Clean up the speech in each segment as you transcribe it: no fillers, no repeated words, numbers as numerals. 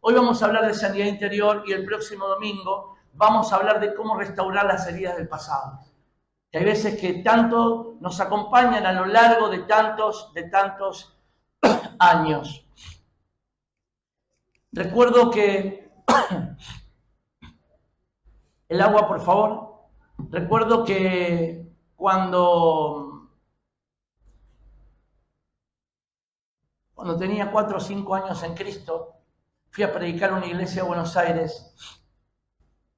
Hoy vamos a hablar de sanidad interior y el próximo domingo vamos a hablar de cómo restaurar las heridas del pasado. Que hay veces que tanto nos acompañan a lo largo de tantos años. Recuerdo que... El agua, por favor. Recuerdo que cuando tenía 4 o 5 años en Cristo, fui a predicar a una iglesia de Buenos Aires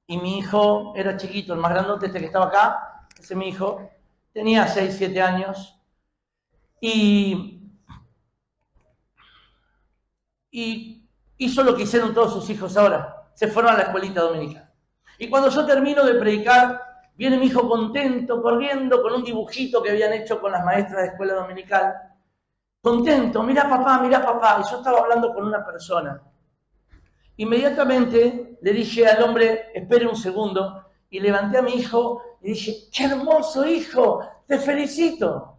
y mi hijo era chiquito, el más grandote, este que estaba acá, ese es mi hijo, tenía 6, 7 años y hizo lo que hicieron todos sus hijos ahora, se fueron a la escuelita dominical. Y cuando yo termino de predicar, viene mi hijo contento, corriendo con un dibujito que habían hecho con las maestras de escuela dominical. Contento, mirá papá, y yo estaba hablando con una persona. Inmediatamente le dije al hombre, espere un segundo, y levanté a mi hijo y dije, ¡qué hermoso hijo! ¡Te felicito!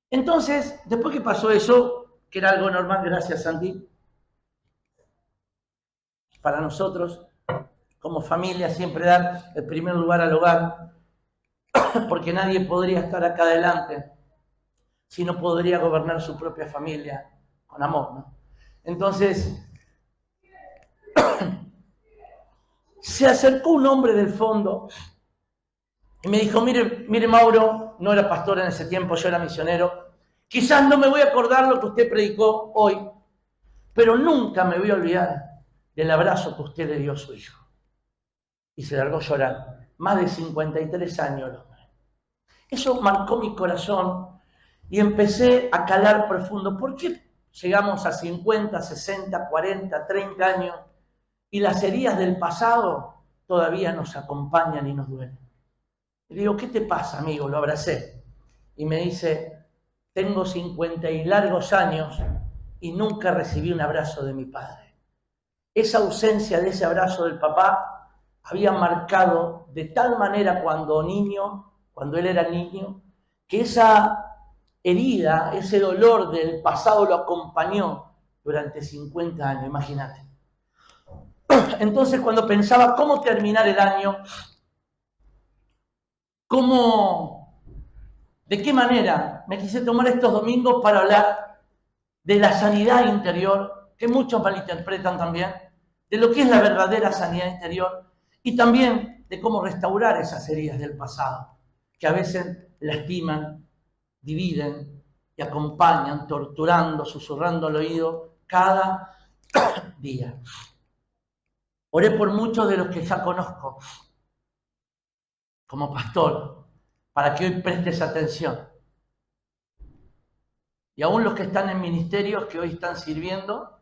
Entonces, después que pasó eso, que era algo normal, gracias Santi, para nosotros, como familia, siempre dar el primer lugar al hogar, porque nadie podría estar acá adelante si no podría gobernar su propia familia con amor, ¿no? Entonces, se acercó un hombre del fondo y me dijo, mire Mauro, no era pastor en ese tiempo, yo era misionero, quizás no me voy a acordar lo que usted predicó hoy, pero nunca me voy a olvidar del abrazo que usted le dio a su hijo. Y se largó a llorar. Más de 53 años el hombre. Eso marcó mi corazón y empecé a calar profundo. ¿Por qué llegamos a 50, 60, 40, 30 años y las heridas del pasado todavía nos acompañan y nos duelen? Le digo, ¿qué te pasa, amigo? Lo abracé. Y me dice, tengo 50 y largos años y nunca recibí un abrazo de mi padre. Esa ausencia de ese abrazo del papá había marcado de tal manera cuando él era niño, que esa herida, ese dolor del pasado lo acompañó durante 50 años, imagínate. Entonces, cuando pensaba cómo terminar el año, de qué manera me quise tomar estos domingos para hablar de la sanidad interior, que muchos malinterpretan también, de lo que es la verdadera sanidad interior y también de cómo restaurar esas heridas del pasado, que a veces lastiman, dividen y acompañan, torturando, susurrando al oído cada día. Oré por muchos de los que ya conozco como pastor, para que hoy prestes atención. Y aún los que están en ministerios, que hoy están sirviendo,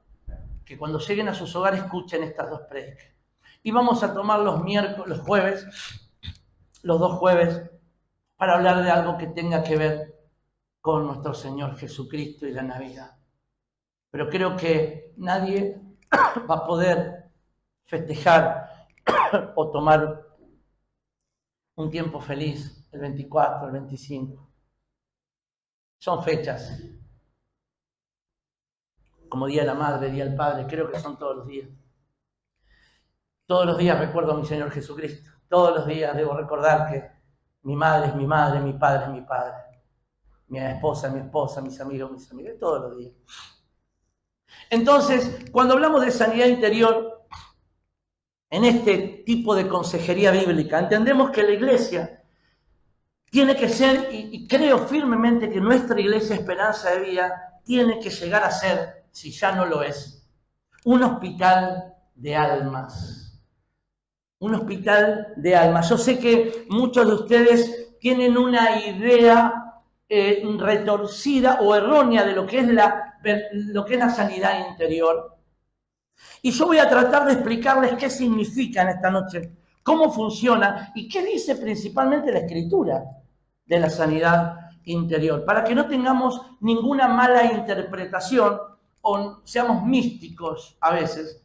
que cuando lleguen a sus hogares escuchen estas 2 prédicas. Y vamos a tomar los jueves, los 2 jueves, para hablar de algo que tenga que ver con nuestro Señor Jesucristo y la Navidad. Pero creo que nadie va a poder festejar o tomar un tiempo feliz el 24, el 25. Son fechas. Como Día de la Madre, Día del Padre, creo que son todos los días. Todos los días recuerdo a mi Señor Jesucristo. Todos los días debo recordar que mi madre es mi madre, mi padre es mi padre. Mi esposa es mi esposa, mis amigos, mis amigas, todos los días. Entonces, cuando hablamos de sanidad interior, en este tipo de consejería bíblica, entendemos que la iglesia tiene que ser, y creo firmemente que nuestra iglesia Esperanza de Vida tiene que llegar a ser, si ya no lo es, un hospital de almas. Un hospital de almas. Yo sé que muchos de ustedes tienen una idea retorcida o errónea de lo que es la sanidad interior. Y yo voy a tratar de explicarles qué significa en esta noche, cómo funciona y qué dice principalmente la Escritura de la sanidad interior, para que no tengamos ninguna mala interpretación o seamos místicos a veces.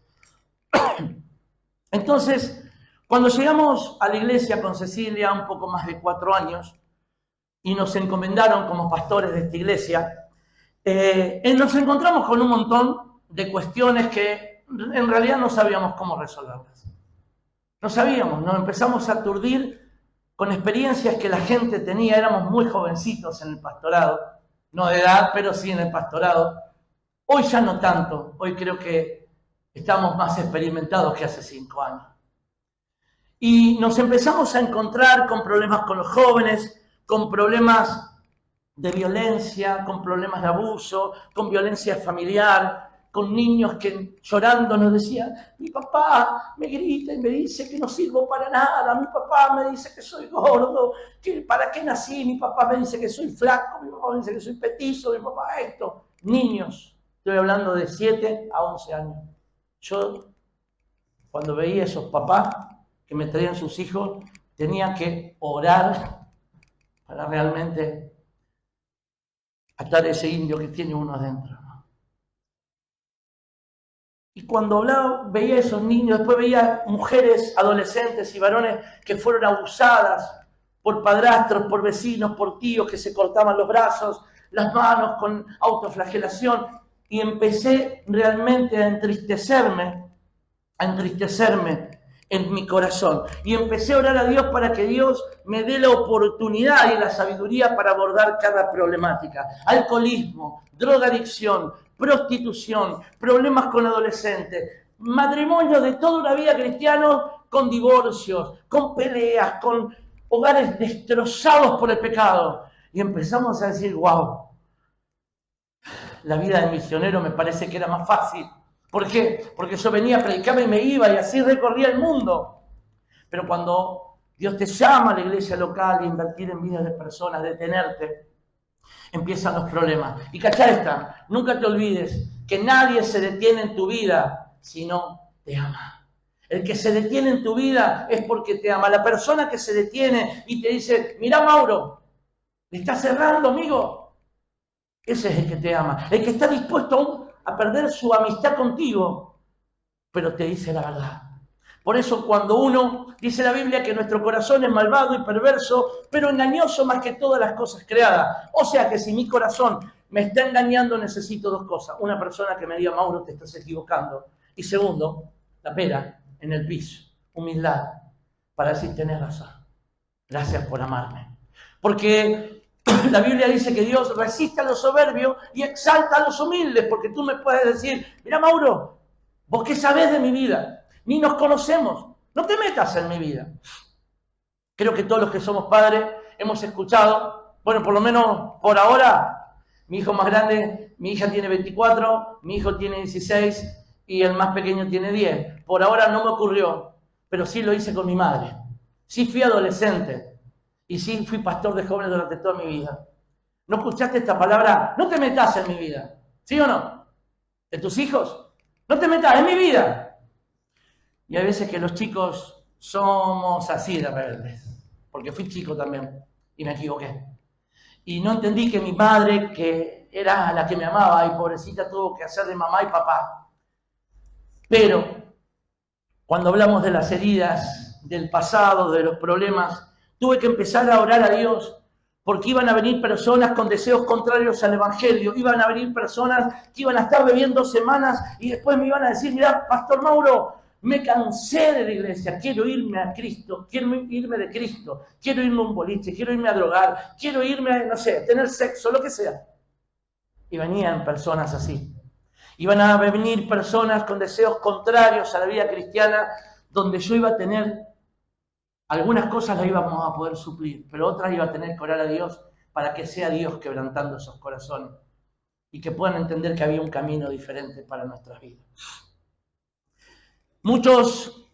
Entonces, cuando llegamos a la iglesia con Cecilia, un poco más de 4 años, y nos encomendaron como pastores de esta iglesia, nos encontramos con un montón de cuestiones que en realidad no sabíamos cómo resolverlas. No sabíamos, nos empezamos a aturdir con experiencias que la gente tenía. Éramos muy jovencitos en el pastorado, no de edad, pero sí en el pastorado. Hoy ya no tanto, hoy creo que estamos más experimentados que hace 5 años. Y nos empezamos a encontrar con problemas con los jóvenes, con problemas de violencia, con problemas de abuso, con violencia familiar, con niños que llorando nos decían: mi papá me grita y me dice que no sirvo para nada, mi papá me dice que soy gordo, que para qué nací, mi papá me dice que soy flaco, mi papá me dice que soy petizo, mi papá esto. Niños, estoy hablando de 7 a 11 años. Yo, cuando veía a esos papás que me traían sus hijos, tenía que orar para realmente atar ese indio que tiene uno adentro, ¿no? Y cuando hablaba, veía a esos niños, después veía mujeres, adolescentes y varones que fueron abusadas por padrastros, por vecinos, por tíos que se cortaban los brazos, las manos con autoflagelación, y empecé realmente a entristecerme en mi corazón. Y empecé a orar a Dios para que Dios me dé la oportunidad y la sabiduría para abordar cada problemática. Alcoholismo, drogadicción, prostitución, problemas con adolescentes, matrimonio de toda una vida cristiana con divorcios, con peleas, con hogares destrozados por el pecado. Y empezamos a decir: wow, la vida de misionero me parece que era más fácil. ¿Por qué? Porque yo venía a predicar y me iba y así recorría el mundo. Pero cuando Dios te llama a la iglesia local a invertir en vidas de personas, detenerte, empiezan los problemas. Y cachá esta, nunca te olvides que nadie se detiene en tu vida si no te ama. El que se detiene en tu vida es porque te ama. La persona que se detiene y te dice: mirá, Mauro, le estás cerrando, amigo. Ese es el que te ama. El que está dispuesto a perder su amistad contigo, pero te dice la verdad. Por eso cuando uno, dice la Biblia que nuestro corazón es malvado y perverso, pero engañoso más que todas las cosas creadas. O sea que si mi corazón me está engañando, necesito 2 cosas. Una persona que me diga: Mauro, te estás equivocando. Y segundo, la pera en el piso, humildad, para decir: tenés razón, gracias por amarme. Porque la Biblia dice que Dios resiste a los soberbios y exalta a los humildes, porque tú me puedes decir: mira, Mauro, vos qué sabés de mi vida, ni nos conocemos, no te metas en mi vida. Creo que todos los que somos padres hemos escuchado, bueno, por lo menos por ahora, mi hijo más grande, mi hija tiene 24, mi hijo tiene 16 y el más pequeño tiene 10. Por ahora no me ocurrió, pero sí lo hice con mi madre. Sí fui adolescente. Y sí, fui pastor de jóvenes durante toda mi vida. ¿No escuchaste esta palabra? No te metas en mi vida. ¿Sí o no? ¿De tus hijos? No te metas en mi vida. Y hay veces que los chicos somos así de rebeldes. Porque fui chico también y me equivoqué. Y no entendí que mi madre, que era la que me amaba y pobrecita, tuvo que hacer de mamá y papá. Pero cuando hablamos de las heridas, del pasado, de los problemas, tuve que empezar a orar a Dios, porque iban a venir personas con deseos contrarios al Evangelio, iban a venir personas que iban a estar bebiendo semanas y después me iban a decir: mirá, Pastor Mauro, me cansé de la iglesia, quiero irme a Cristo, quiero irme de Cristo, quiero irme a un boliche, quiero irme a drogar, quiero irme a, no sé, tener sexo, lo que sea. Y venían personas así. Iban a venir personas con deseos contrarios a la vida cristiana, donde yo iba a tener algunas cosas las íbamos a poder suplir, pero otras iba a tener que orar a Dios para que sea Dios quebrantando esos corazones y que puedan entender que había un camino diferente para nuestras vidas. Muchos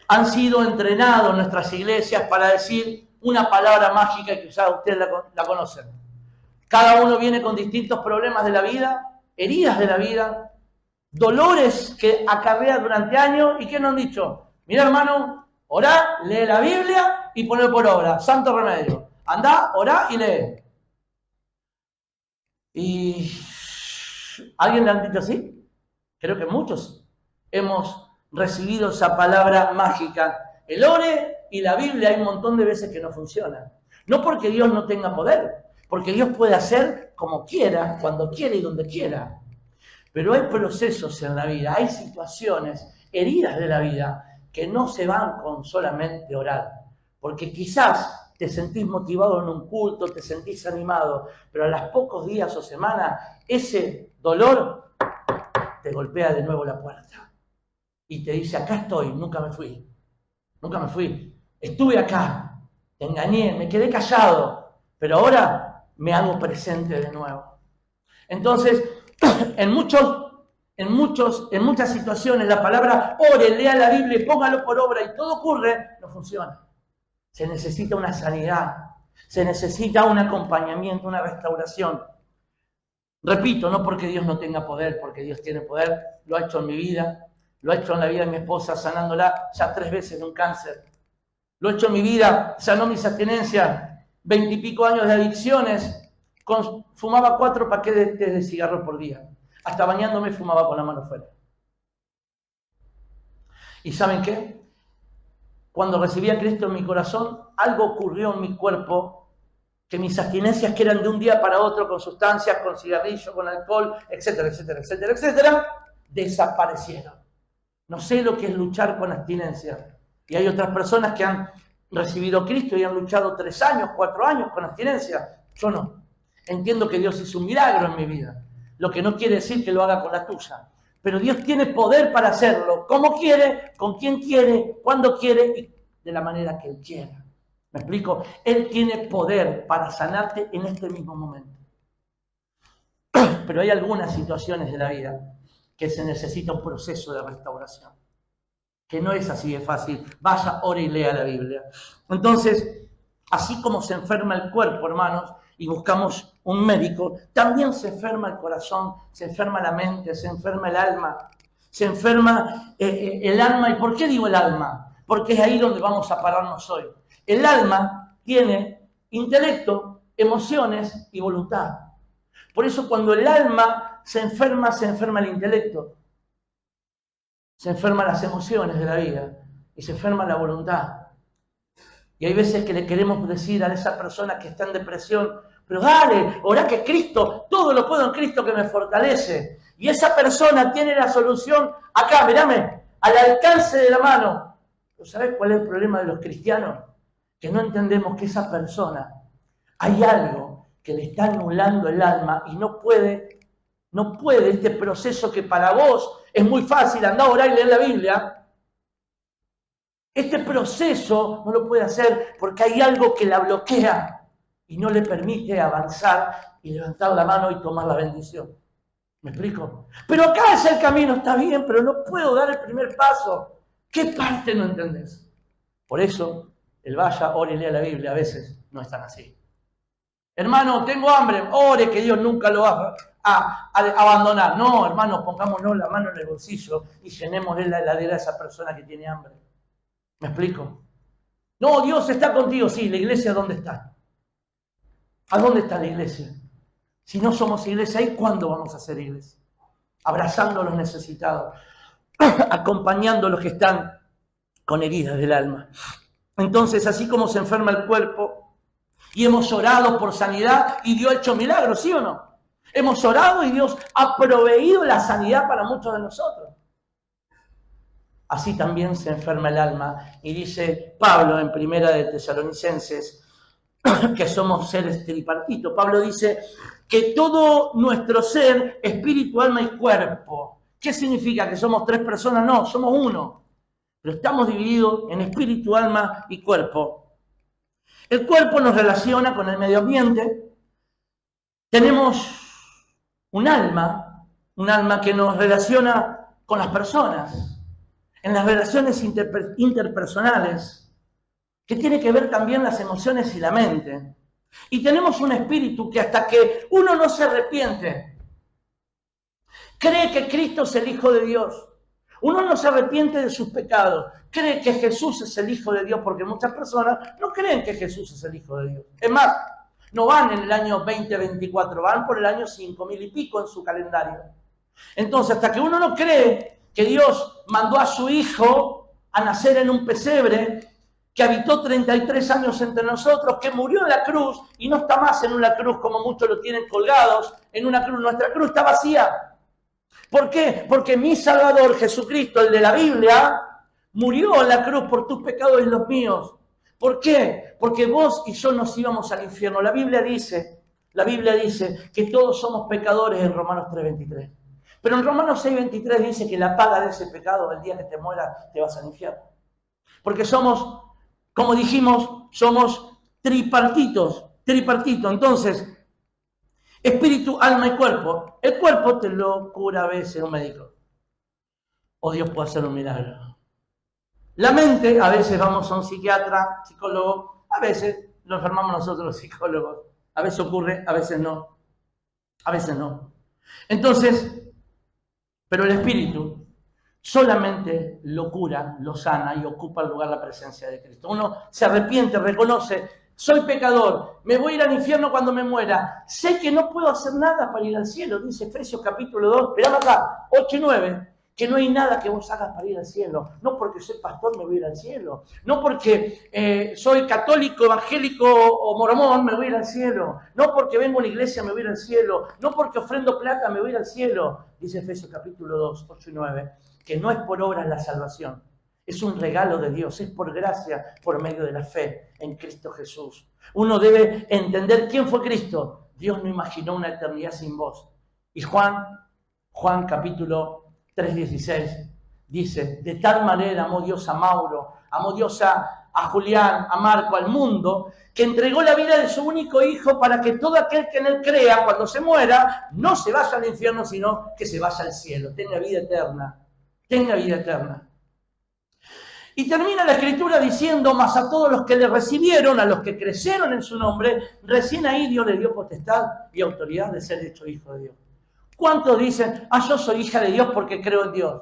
han sido entrenados en nuestras iglesias para decir una palabra mágica que quizás ustedes la conocen. Cada uno viene con distintos problemas de la vida, heridas de la vida, dolores que acarrea durante años. ¿Y qué nos han dicho? Mira, hermano, orá, lee la Biblia y ponlo por obra. Santo remedio. Andá, orá y lee. ¿Y alguien le han dicho así? Creo que muchos hemos recibido esa palabra mágica. El ore y la Biblia hay un montón de veces que no funciona. No porque Dios no tenga poder, porque Dios puede hacer como quiera, cuando quiera y donde quiera. Pero hay procesos en la vida, hay situaciones, heridas de la vida, que no se van con solamente orar. Porque quizás te sentís motivado en un culto, te sentís animado, pero a los pocos días o semanas, ese dolor te golpea de nuevo la puerta. Y te dice, acá estoy, nunca me fui. Estuve acá, te engañé, me quedé callado, pero ahora me hago presente de nuevo. Entonces, en muchas situaciones la palabra ore, lea la Biblia y póngalo por obra y todo ocurre, no funciona. Se necesita una sanidad, se necesita un acompañamiento, una restauración. Repito, no porque Dios no tenga poder, porque Dios tiene poder, lo ha hecho en mi vida, lo ha hecho en la vida de mi esposa, sanándola ya 3 veces de un cáncer. Lo ha hecho en mi vida, sanó mis abstinencias, 20 y pico años de adicciones, fumaba 4 paquetes de cigarros por día. Hasta bañándome fumaba con la mano fuera. ¿Y saben qué? Cuando recibí a Cristo en mi corazón, algo ocurrió en mi cuerpo, que mis abstinencias, que eran de un día para otro, con sustancias, con cigarrillo, con alcohol, etcétera, etcétera, etcétera, etcétera, desaparecieron. No sé lo que es luchar con abstinencia. Y hay otras personas que han recibido a Cristo y han luchado 3 años, 4 años con abstinencia. Yo no. Entiendo que Dios hizo un milagro en mi vida. Lo que no quiere decir que lo haga con la tuya. Pero Dios tiene poder para hacerlo. Como quiere, con quien quiere, cuando quiere y de la manera que Él quiera. ¿Me explico? Él tiene poder para sanarte en este mismo momento. Pero hay algunas situaciones de la vida que se necesita un proceso de restauración. Que no es así de fácil. Vaya, ore y lea la Biblia. Entonces, así como se enferma el cuerpo, hermanos, y buscamos un médico, también se enferma el corazón, se enferma la mente, se enferma el alma. Se enferma el alma. ¿Y por qué digo el alma? Porque es ahí donde vamos a pararnos hoy. El alma tiene intelecto, emociones y voluntad. Por eso cuando el alma se enferma el intelecto. Se enferman las emociones de la vida y se enferma la voluntad. Y hay veces que le queremos decir a esa persona que está en depresión, pero dale, orá que Cristo, todo lo puedo en Cristo que me fortalece. Y esa persona tiene la solución acá, mirame, al alcance de la mano. ¿Pero sabés cuál es el problema de los cristianos? Que no entendemos que esa persona, hay algo que le está anulando el alma y no puede este proceso que para vos es muy fácil, andar a orar y leer la Biblia. Este proceso no lo puede hacer porque hay algo que la bloquea y no le permite avanzar y levantar la mano y tomar la bendición. ¿Me explico? Pero acá es el camino, está bien, pero no puedo dar el primer paso. ¿Qué parte no entendés? Por eso, el vaya, ore y lea la Biblia a veces no es tan así. Hermano, tengo hambre, ore que Dios nunca lo va a abandonar. No, hermano, pongámonos la mano en el bolsillo y llenémosle la heladera a esa persona que tiene hambre. ¿Me explico? No, Dios está contigo. Sí, ¿la iglesia dónde está? ¿A dónde está la iglesia? Si no somos iglesia, ¿y cuándo vamos a ser iglesia? Abrazando a los necesitados, acompañando a los que están con heridas del alma. Entonces, así como se enferma el cuerpo y hemos orado por sanidad y Dios ha hecho milagros, ¿sí o no? Hemos orado y Dios ha proveído la sanidad para muchos de nosotros. Así también se enferma el alma. Y dice Pablo en Primera de Tesalonicenses que somos seres tripartitos. Pablo dice que todo nuestro ser, espíritu, alma y cuerpo. ¿Qué significa? ¿Que somos 3 personas? No, somos uno. Pero estamos divididos en espíritu, alma y cuerpo. El cuerpo nos relaciona con el medio ambiente. Tenemos un alma que nos relaciona con las personas. En las relaciones interpersonales, que tiene que ver también las emociones y la mente. Y tenemos un espíritu que hasta que uno no se arrepiente, cree que Cristo es el Hijo de Dios. Uno no se arrepiente de sus pecados, cree que Jesús es el Hijo de Dios, porque muchas personas no creen que Jesús es el Hijo de Dios. Es más, no van en el año 2024, van por el año 5000 y pico en su calendario. Entonces, hasta que uno no cree que Dios mandó a su Hijo a nacer en un pesebre, que habitó 33 años entre nosotros, que murió en la cruz y no está más en una cruz como muchos lo tienen colgados, en una cruz. Nuestra cruz está vacía. ¿Por qué? Porque mi Salvador, Jesucristo, el de la Biblia, murió en la cruz por tus pecados y los míos. ¿Por qué? Porque vos y yo nos íbamos al infierno. La Biblia dice que todos somos pecadores en Romanos 3:23. Pero en Romanos 6:23 dice que la paga de ese pecado, el día que te mueras, te vas al infierno. Porque somos, como dijimos, somos tripartitos. Entonces, espíritu, alma y cuerpo. El cuerpo te lo cura a veces un médico. O Dios puede hacer un milagro. La mente, a veces vamos a un psiquiatra, psicólogo, a veces lo enfermamos nosotros los psicólogos. A veces ocurre, a veces no. A veces no. Entonces, pero el espíritu solamente lo cura, lo sana y ocupa el lugar la presencia de Cristo. Uno se arrepiente, reconoce, soy pecador, me voy a ir al infierno cuando me muera. Sé que no puedo hacer nada para ir al cielo, dice Efesios capítulo 2, mirá acá, 8 y 9. Que no hay nada que vos hagas para ir al cielo. No porque soy pastor me voy a ir al cielo. No porque soy católico, evangélico o mormón me voy a ir al cielo. No porque vengo a una iglesia me voy a ir al cielo. No porque ofrendo plata me voy a ir al cielo. Dice Efesios capítulo 2, 8 y 9. Que no es por obras la salvación. Es un regalo de Dios. Es por gracia, por medio de la fe en Cristo Jesús. Uno debe entender quién fue Cristo. Dios no imaginó una eternidad sin vos. Y Juan capítulo 3:16 dice, de tal manera amó Dios a Mauro, amó Dios a Julián, a Marco, al mundo, que entregó la vida de su único hijo para que todo aquel que en él crea, cuando se muera, no se vaya al infierno, sino que se vaya al cielo, tenga vida eterna, tenga vida eterna. Y termina la escritura diciendo, mas a todos los que le recibieron, a los que crecieron en su nombre, recién ahí Dios le dio potestad y autoridad de ser hecho hijo de Dios. ¿Cuántos dicen, yo soy hija de Dios porque creo en Dios?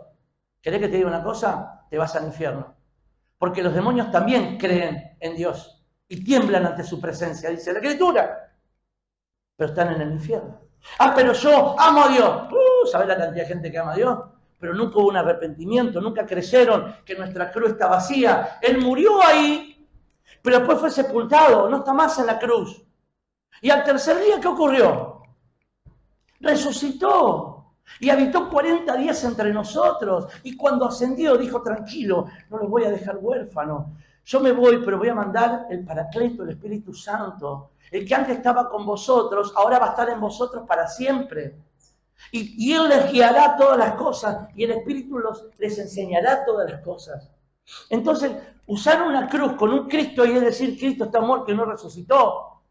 ¿Querés que te diga una cosa? Te vas al infierno. Porque los demonios también creen en Dios y tiemblan ante su presencia, dice la escritura. Pero están en el infierno. Pero yo amo a Dios. ¿Sabés la cantidad de gente que ama a Dios? Pero nunca hubo un arrepentimiento, nunca creyeron que nuestra cruz está vacía. Él murió ahí, pero después fue sepultado, no está más en la cruz. Y al tercer día, ¿qué ocurrió? Resucitó y habitó 40 días entre nosotros. Y cuando ascendió dijo, tranquilo, no los voy a dejar huérfanos. Yo me voy, pero voy a mandar el Paracleto, el Espíritu Santo. El que antes estaba con vosotros, ahora va a estar en vosotros para siempre. Y Él les guiará todas las cosas y el Espíritu les enseñará todas las cosas. Entonces, usar una cruz con un Cristo y es decir, Cristo está muerto y no resucitó.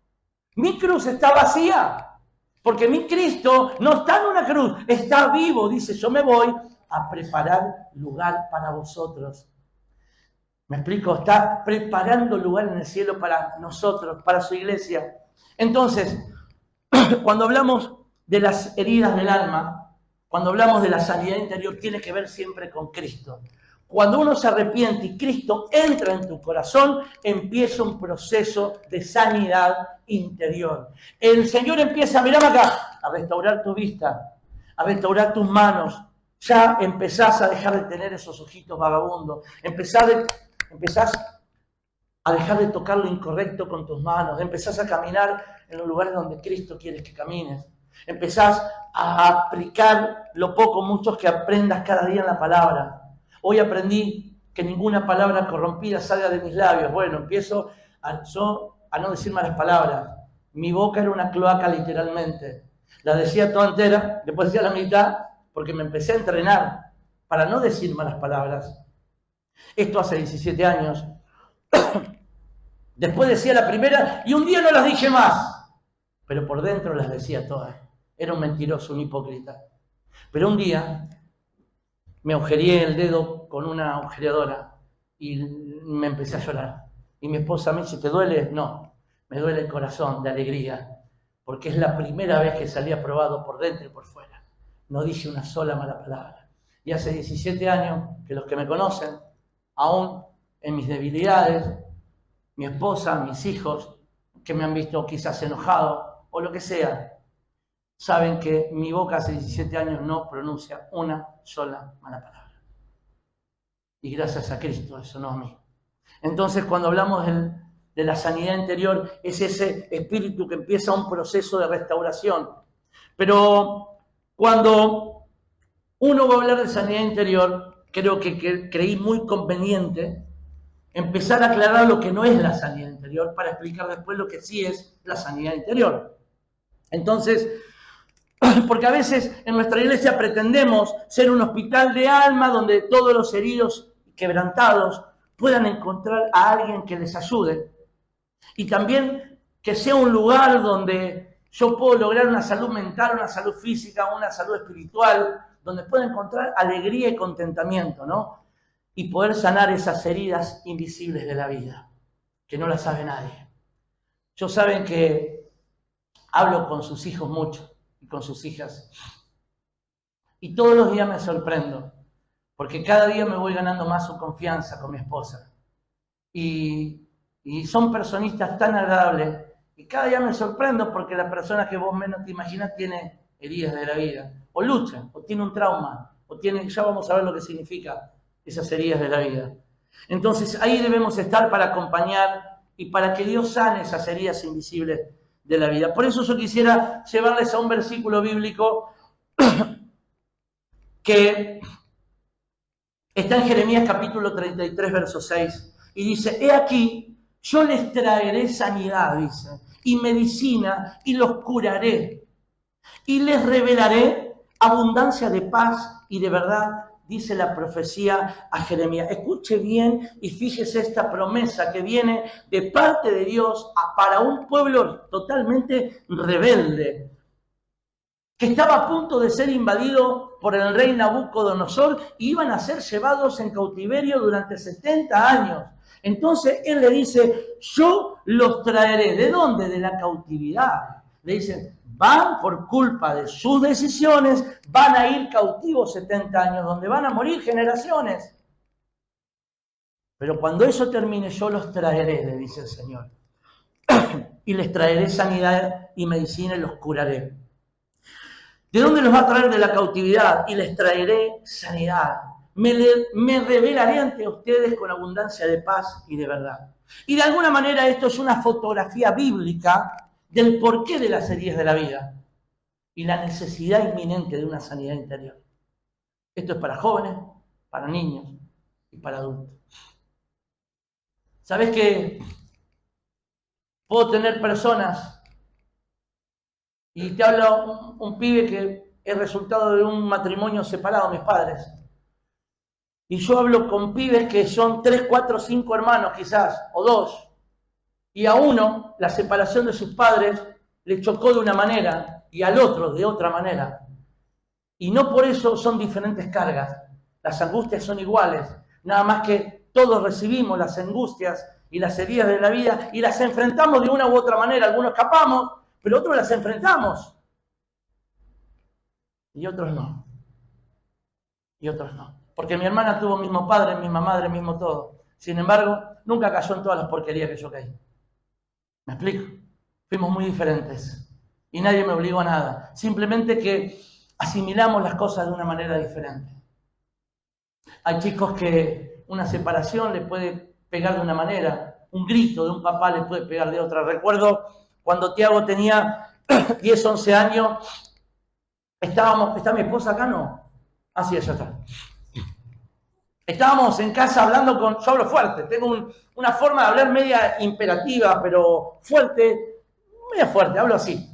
Mi cruz está vacía. Porque mi Cristo no está en una cruz, está vivo. Dice, yo me voy a preparar lugar para vosotros. ¿Me explico? Está preparando lugar en el cielo para nosotros, para su iglesia. Entonces, cuando hablamos de las heridas del alma, cuando hablamos de la sanidad interior, tiene que ver siempre con Cristo. Cuando uno se arrepiente y Cristo entra en tu corazón, empieza un proceso de sanidad interior. El Señor empieza, mirá acá, a restaurar tu vista, a restaurar tus manos. Ya empezás a dejar de tener esos ojitos vagabundos. Empezás a dejar de tocar lo incorrecto con tus manos. Empezás a caminar en los lugares donde Cristo quiere que camines. Empezás a aplicar lo poco, muchos que aprendas cada día en la palabra. Hoy aprendí que ninguna palabra corrompida salga de mis labios. Bueno, empiezo a no decir malas palabras. Mi boca era una cloaca literalmente. La decía toda entera, después decía la mitad, porque me empecé a entrenar para no decir malas palabras. Esto hace 17 años. Después decía la primera y un día no las dije más. Pero por dentro las decía todas. Era un mentiroso, un hipócrita. Pero un día me agujereé el dedo con una agujereadora y me empecé a llorar. Y mi esposa me dice, ¿te duele? No, me duele el corazón de alegría, porque es la primera vez que salí aprobado por dentro y por fuera. No dije una sola mala palabra. Y hace 17 años que los que me conocen, aún en mis debilidades, mi esposa, mis hijos, que me han visto quizás enojado o lo que sea, saben que mi boca hace 17 años no pronuncia una sola mala palabra. Y gracias a Cristo, eso no a mí. Entonces, cuando hablamos de la sanidad interior, es ese espíritu que empieza un proceso de restauración. Pero cuando uno va a hablar de sanidad interior, creo que creí muy conveniente empezar a aclarar lo que no es la sanidad interior para explicar después lo que sí es la sanidad interior. Entonces, porque a veces en nuestra iglesia pretendemos ser un hospital de alma donde todos los heridos y quebrantados puedan encontrar a alguien que les ayude. Y también que sea un lugar donde yo puedo lograr una salud mental, una salud física, una salud espiritual, donde pueda encontrar alegría y contentamiento, ¿no? Y poder sanar esas heridas invisibles de la vida, que no las sabe nadie. Yo saben que hablo con sus hijos mucho y con sus hijas. Y todos los días me sorprendo, porque cada día me voy ganando más su confianza con mi esposa. Y son personistas tan agradables. Y cada día me sorprendo porque la persona que vos menos te imaginas tiene heridas de la vida. O lucha, o tiene un trauma, o tiene, ya vamos a ver lo que significa esas heridas de la vida. Entonces ahí debemos estar para acompañar y para que Dios sane esas heridas invisibles de la vida. Por eso yo quisiera llevarles a un versículo bíblico que está en Jeremías capítulo 33, verso 6. Y dice, he aquí, yo les traeré sanidad, dice, y medicina, y los curaré. Y les revelaré abundancia de paz y de verdad, dice la profecía a Jeremías. Escuche bien y fíjese esta promesa que viene de parte de Dios para un pueblo totalmente rebelde, que estaba a punto de ser invadido por el rey Nabucodonosor y iban a ser llevados en cautiverio durante 70 años. Entonces él le dice, yo los traeré. ¿De dónde? De la cautividad. Le dicen, van por culpa de sus decisiones, van a ir cautivos 70 años, donde van a morir generaciones. Pero cuando eso termine, yo los traeré, le dice el Señor. Y les traeré sanidad y medicina y los curaré. ¿De dónde los va a traer? De la cautividad. Y les traeré sanidad. Me revelaré ante ustedes con abundancia de paz y de verdad. Y de alguna manera esto es una fotografía bíblica del porqué de las heridas de la vida y la necesidad inminente de una sanidad interior. Esto es para jóvenes, para niños y para adultos. ¿Sabes qué? Puedo tener personas, y te habla un pibe que es resultado de un matrimonio separado, mis padres. Y yo hablo con pibes que son 3, 4, 5 hermanos quizás, o 2. Y a uno, la separación de sus padres le chocó de una manera y al otro de otra manera. Y no por eso son diferentes cargas. Las angustias son iguales. Nada más que todos recibimos las angustias y las heridas de la vida y las enfrentamos de una u otra manera. Algunos escapamos, pero otros las enfrentamos. Y otros no. Y otros no. Porque mi hermana tuvo el mismo padre, misma madre, mismo todo. Sin embargo, nunca cayó en todas las porquerías que yo caí. ¿Me explico? Fuimos muy diferentes. Y nadie me obligó a nada. Simplemente que asimilamos las cosas de una manera diferente. Hay chicos que una separación le puede pegar de una manera. Un grito de un papá le puede pegar de otra. Recuerdo cuando Tiago tenía 10, 11 años. ¿Está mi esposa acá? No. Ah, sí, ella está. Estábamos en casa hablando yo hablo fuerte, tengo una forma de hablar media imperativa, pero fuerte, media fuerte, hablo así.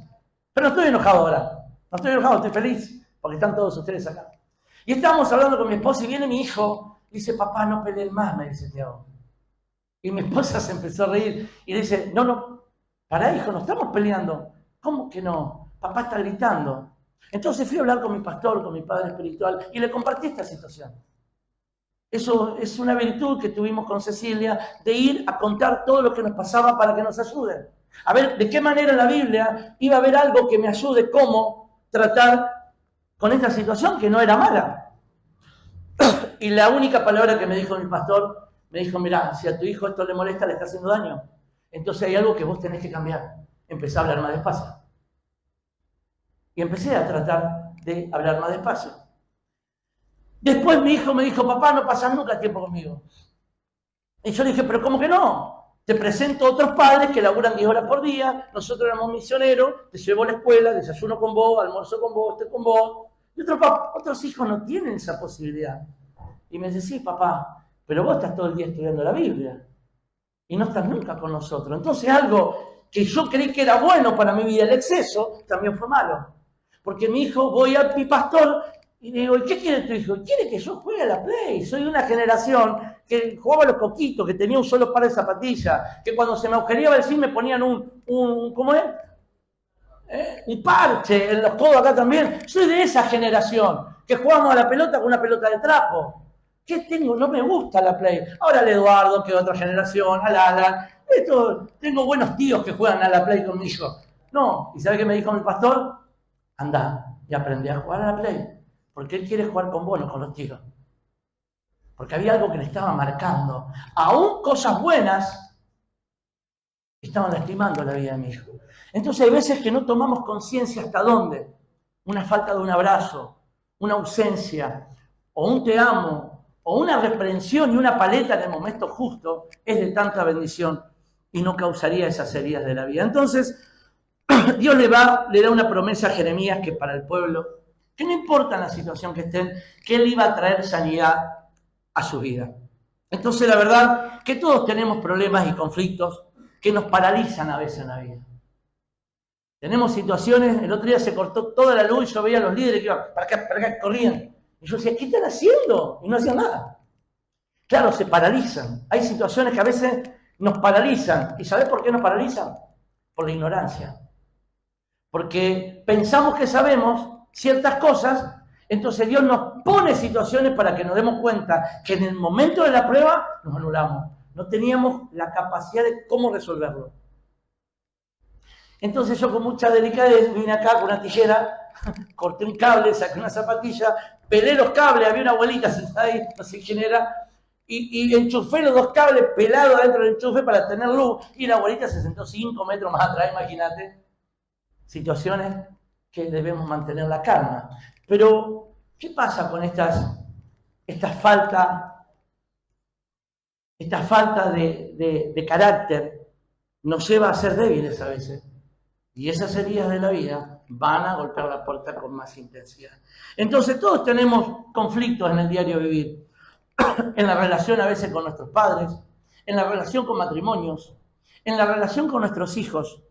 Pero no estoy enojado ahora, no estoy enojado, estoy feliz, porque están todos ustedes acá. Y estábamos hablando con mi esposa y viene mi hijo, dice, papá, no peleen más, me dice Tiago. Y mi esposa se empezó a reír y dice, no, pará hijo, no estamos peleando. ¿Cómo que no? Papá está gritando. Entonces fui a hablar con mi pastor, con mi padre espiritual, y le compartí esta situación. Eso es una virtud que tuvimos con Cecilia, de ir a contar todo lo que nos pasaba para que nos ayuden. A ver, ¿de qué manera en la Biblia iba a haber algo que me ayude cómo tratar con esta situación que no era mala? Y la única palabra que me dijo mi pastor, me dijo, mirá, si a tu hijo esto le molesta, le está haciendo daño. Entonces hay algo que vos tenés que cambiar. Empecé a hablar más despacio. Y empecé a tratar de hablar más despacio. Después mi hijo me dijo, papá, no pasas nunca tiempo conmigo. Y yo le dije, pero ¿cómo que no? Te presento a otros padres que laburan 10 horas por día, nosotros éramos misioneros, te llevo a la escuela, desayuno con vos, almuerzo con vos, estoy con vos. Y otros hijos no tienen esa posibilidad. Y me dice, sí, papá, pero vos estás todo el día estudiando la Biblia y no estás nunca con nosotros. Entonces algo que yo creí que era bueno para mi vida, el exceso, también fue malo. Porque mi hijo, voy a mi pastor y le digo, ¿y qué quiere tu hijo? Quiere que yo juegue a la Play. Soy una generación que jugaba a los coquitos, que tenía un solo par de zapatillas, que cuando se me agujereaba el zinc me ponían ¿cómo es? Un parche en los codos acá también. Soy de esa generación, que jugamos a la pelota con una pelota de trapo. ¿Qué tengo? No me gusta la Play. Ahora el Eduardo, que es otra generación, al Alan. Tengo buenos tíos que juegan a la Play con mi hijo. No, ¿y sabe qué me dijo mi pastor? Anda y aprendí a jugar a la Play. Porque él quiere jugar con vos, no con los tíos. Porque había algo que le estaba marcando. Aún cosas buenas estaban lastimando la vida de mi hijo. Entonces hay veces que no tomamos conciencia hasta dónde. Una falta de un abrazo, una ausencia, o un te amo, o una reprensión y una paleta en el momento justo es de tanta bendición y no causaría esas heridas de la vida. Entonces, Dios le da una promesa a Jeremías que para el pueblo, que no importa la situación que estén, que Él iba a traer sanidad a su vida. Entonces, la verdad que todos tenemos problemas y conflictos que nos paralizan a veces en la vida. Tenemos situaciones, el otro día se cortó toda la luz y yo veía a los líderes que iban para acá, corrían. Y yo decía, ¿qué están haciendo? Y no hacían nada. Claro, se paralizan. Hay situaciones que a veces nos paralizan. ¿Y sabés por qué nos paralizan? Por la ignorancia. Porque pensamos que sabemos ciertas cosas, entonces Dios nos pone situaciones para que nos demos cuenta que en el momento de la prueba nos anulamos. No teníamos la capacidad de cómo resolverlo. Entonces yo con mucha delicadez vine acá con una tijera, corté un cable, saqué una zapatilla, pelé los cables, había una abuelita sentada ahí, no sé quién era, y enchufé los dos cables pelados adentro del enchufe para tener luz, y la abuelita se sentó 5 metros más atrás, imagínate. Situaciones que debemos mantener la calma. Pero, ¿qué pasa con esta falta de carácter? Nos lleva a ser débiles a veces. Y esas heridas de la vida van a golpear la puerta con más intensidad. Entonces todos tenemos conflictos en el diario vivir. En la relación a veces con nuestros padres, en la relación con matrimonios, en la relación con nuestros hijos.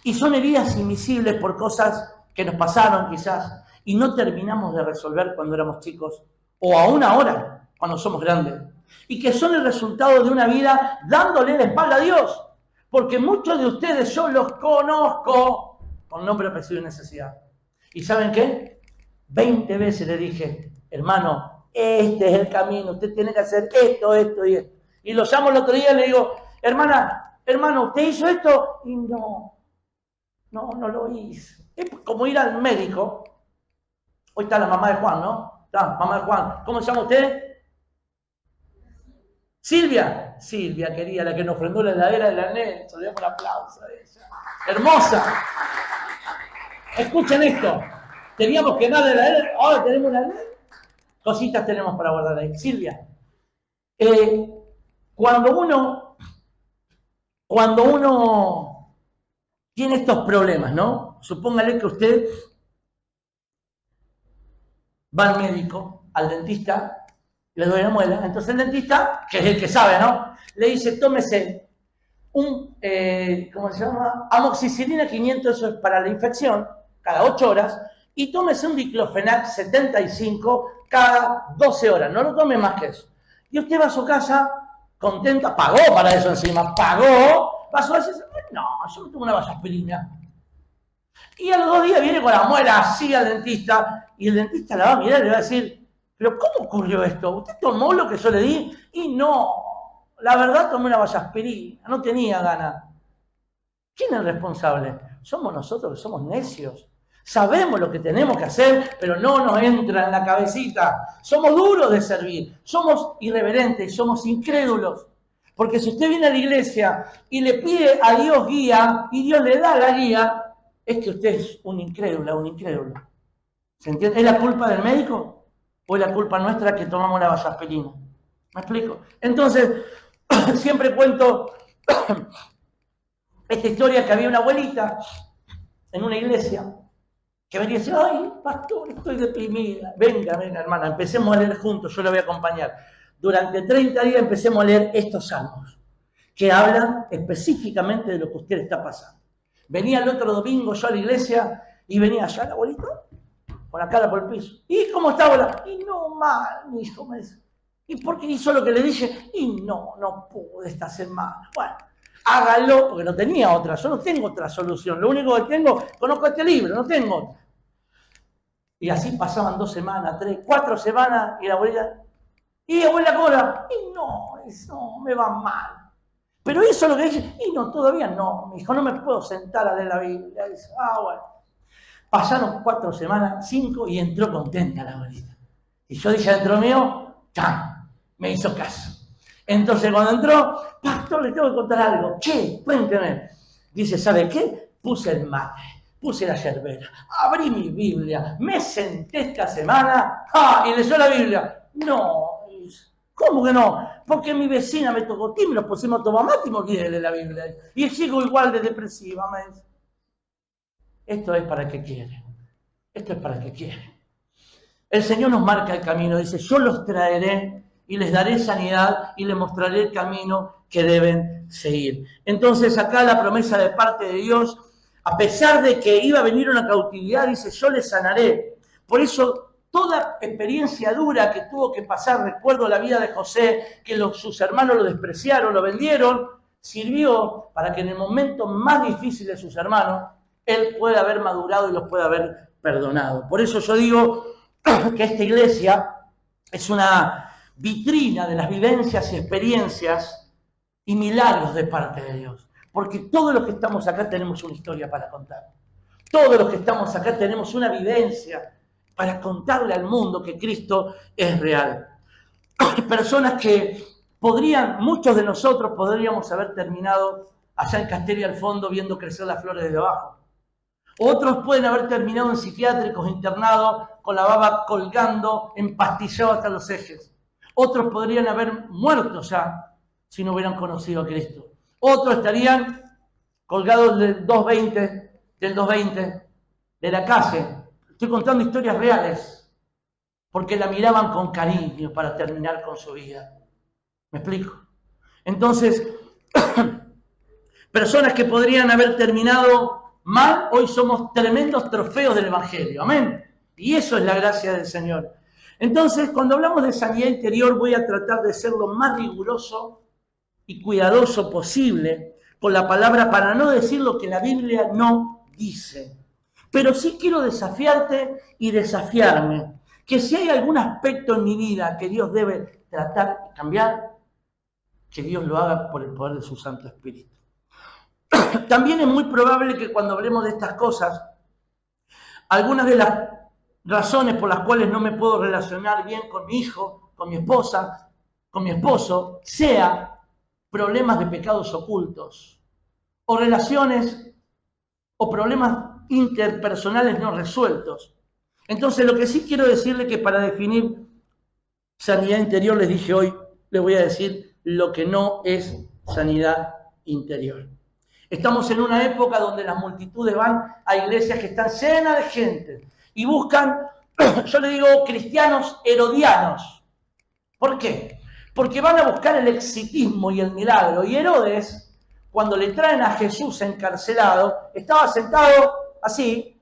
Y son heridas invisibles por cosas que nos pasaron quizás y no terminamos de resolver cuando éramos chicos o aún ahora cuando somos grandes. Y que son el resultado de una vida dándole la espalda a Dios. Porque muchos de ustedes yo los conozco con nombre, apellido y necesidad. ¿Y saben qué? 20 veces le dije, hermano, este es el camino, usted tiene que hacer esto, esto y esto. Y lo llamo el otro día y le digo, hermano, ¿usted hizo esto? Y no lo hice. Es como ir al médico. Hoy está la mamá de Juan, ¿no? Está, mamá de Juan. ¿Cómo se llama usted? Silvia, querida, la que nos ofrendó la heladera de la NET. Le damos un aplauso a ella. Hermosa. Escuchen esto. Teníamos que darle la heladera, ahora tenemos la NET. Cositas tenemos para guardar ahí. Silvia, cuando uno tiene estos problemas, ¿no? Supóngale que usted va al médico, al dentista, le duele la muela. Entonces el dentista, que es el que sabe, ¿no? Le dice, tómese ¿cómo se llama? Amoxicilina 500, eso es para la infección, cada 8 horas, y tómese un diclofenac 75 cada 12 horas. No lo tome más que eso. Y usted va a su casa contenta, pagó para eso encima, pagó, va a su casa y dice, no, yo no tomo una vasoaspirina. Y a los 2 días viene con la muela así al dentista, y el dentista la va a mirar y le va a decir, ¿pero cómo ocurrió esto? ¿Usted tomó lo que yo le di? Y no, la verdad tomé una vasoaspirina, no tenía ganas. ¿Quién es el responsable? Somos nosotros que somos necios. Sabemos lo que tenemos que hacer, pero no nos entra en la cabecita. Somos duros de servir, somos irreverentes, somos incrédulos. Porque si usted viene a la iglesia y le pide a Dios guía, y Dios le da la guía, es que usted es un incrédulo, un incrédulo. ¿Se entiende? ¿Es la culpa del médico? ¿O es la culpa nuestra que tomamos la vasoaspirina? ¿Me explico? Entonces, siempre cuento esta historia que había una abuelita en una iglesia que venía y decía, ay, pastor, estoy deprimida. Venga, hermana, empecemos a leer juntos, yo la voy a acompañar. Durante 30 días empecemos a leer estos salmos, que hablan específicamente de lo que usted está pasando. Venía el otro domingo yo a la iglesia y venía allá el abuelito, con la cara por el piso. ¿Y cómo está, abuela? Y no, mal, mi hijo, me dice. ¿Y por qué hizo lo que le dije? Y no pude esta semana. Bueno, hágalo, porque no tenía otra. Yo no tengo otra solución. Lo único que tengo, conozco este libro, no tengo otra. Y así pasaban 2 semanas, 3, 4 semanas, y la abuela, ¿y abuela cómo era? Y no, me va mal. Pero eso es lo que dije, y no, todavía no, mi hijo, no me puedo sentar a leer la Biblia. Dice, bueno. Pasaron 4 semanas, 5, y entró contenta la abuelita. Y yo dije dentro mío, ¡chan! Me hizo caso. Entonces cuando entró, pastor, le tengo que contar algo. ¿Qué? Cuénteme. Dice, ¿sabe qué? Puse el mate, puse la yerbera, abrí mi Biblia, me senté esta semana, y leyó la Biblia. No, ¿cómo que no? Porque mi vecina me tocó timbre, nos pusimos a tomar mate y me olvidé de leer la Biblia. Y sigo igual de depresiva, me dice. Esto es para el que quiere. Esto es para el que quiere. El Señor nos marca el camino. Dice, yo los traeré y les daré sanidad y les mostraré el camino que deben seguir. Entonces acá la promesa de parte de Dios, a pesar de que iba a venir una cautividad, dice, yo les sanaré. Por eso toda experiencia dura que tuvo que pasar, recuerdo la vida de José, que sus hermanos lo despreciaron, lo vendieron, sirvió para que en el momento más difícil de sus hermanos, él pueda haber madurado y los pueda haber perdonado. Por eso yo digo que esta iglesia es una vitrina de las vivencias y experiencias y milagros de parte de Dios. Porque todos los que estamos acá tenemos una historia para contar. Todos los que estamos acá tenemos una vivencia para contarle al mundo que Cristo es real. Personas que muchos de nosotros podríamos haber terminado allá en Castelli al fondo viendo crecer las flores desde abajo. Otros pueden haber terminado en psiquiátricos internados con la baba colgando, empastillados hasta los ejes. Otros podrían haber muerto ya si no hubieran conocido a Cristo. Otros estarían colgados del 220, de la calle. Estoy contando historias reales, porque la miraban con cariño para terminar con su vida. ¿Me explico? Entonces, personas que podrían haber terminado mal, hoy somos tremendos trofeos del Evangelio. Amén. Y eso es la gracia del Señor. Entonces, cuando hablamos de sanidad interior, voy a tratar de ser lo más riguroso y cuidadoso posible con la palabra para no decir lo que la Biblia no dice. Pero sí quiero desafiarte y desafiarme, que si hay algún aspecto en mi vida que Dios debe tratar de cambiar, que Dios lo haga por el poder de su Santo Espíritu. También es muy probable que cuando hablemos de estas cosas, algunas de las razones por las cuales no me puedo relacionar bien con mi hijo, con mi esposa, con mi esposo, sea problemas de pecados ocultos, o relaciones, o problemas interpersonales no resueltos. Entonces, lo que sí quiero decirle que para definir sanidad interior, les dije hoy, les voy a decir lo que no es sanidad interior. Estamos en una época donde las multitudes van a iglesias que están llenas de gente y buscan, yo le digo, cristianos herodianos. ¿Por qué? Porque van a buscar el exitismo y el milagro. Y Herodes, cuando le traen a Jesús encarcelado, estaba sentado así,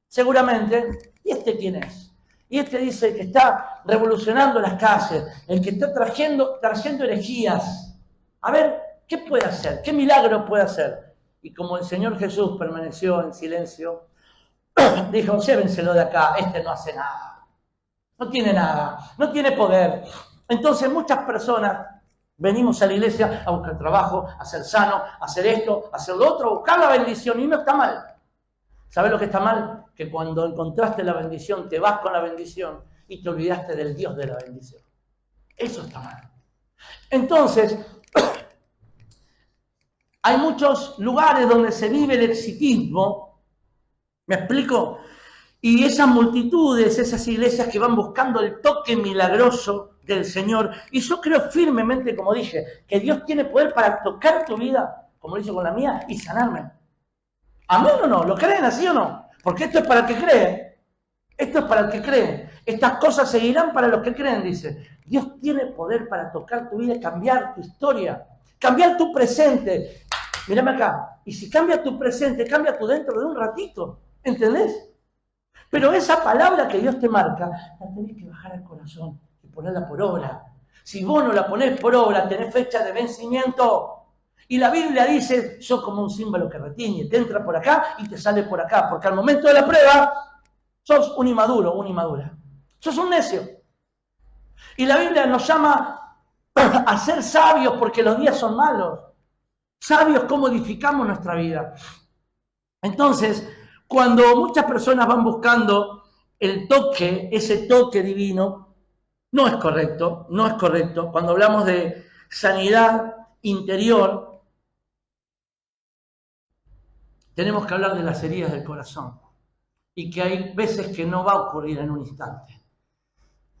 seguramente. ¿Y este quién es? Y este dice que está revolucionando las calles, el que está trayendo herejías. A ver, ¿qué puede hacer? ¿Qué milagro puede hacer? Y como el Señor Jesús permaneció en silencio, dijo, llévenselo de acá, este no hace nada. No tiene nada, no tiene poder. Entonces muchas personas venimos a la iglesia a buscar trabajo, a ser sano, a hacer esto, a hacer lo otro, a buscar la bendición, y no está mal. ¿Sabes lo que está mal? Que cuando encontraste la bendición, te vas con la bendición y te olvidaste del Dios de la bendición. Eso está mal. Entonces, hay muchos lugares donde se vive el exitismo, ¿me explico? Y esas multitudes, esas iglesias que van buscando el toque milagroso del Señor. Y yo creo firmemente, como dije, que Dios tiene poder para tocar tu vida, como lo hizo con la mía, y sanarme. ¿Amén o no? ¿Lo creen así o no? Porque esto es para el que cree. Esto es para el que cree. Estas cosas seguirán para los que creen, dice. Dios tiene poder para tocar tu vida y cambiar tu historia. Cambiar tu presente. Mírame acá. Y si cambia tu presente, cambia tu dentro de un ratito. ¿Entendés? Pero esa palabra que Dios te marca, la tenés que bajar al corazón y ponerla por obra. Si vos no la ponés por obra, tenés fecha de vencimiento. Y la Biblia dice, sos como un símbolo que retiñe, te entra por acá y te sale por acá, porque al momento de la prueba, sos un inmaduro, una inmadura. Sos un necio. Y la Biblia nos llama a ser sabios porque los días son malos. Sabios cómo edificamos nuestra vida. Entonces, cuando muchas personas van buscando el toque, ese toque divino, no es correcto, no es correcto. Cuando hablamos de sanidad interior, tenemos que hablar de las heridas del corazón y que hay veces que no va a ocurrir en un instante.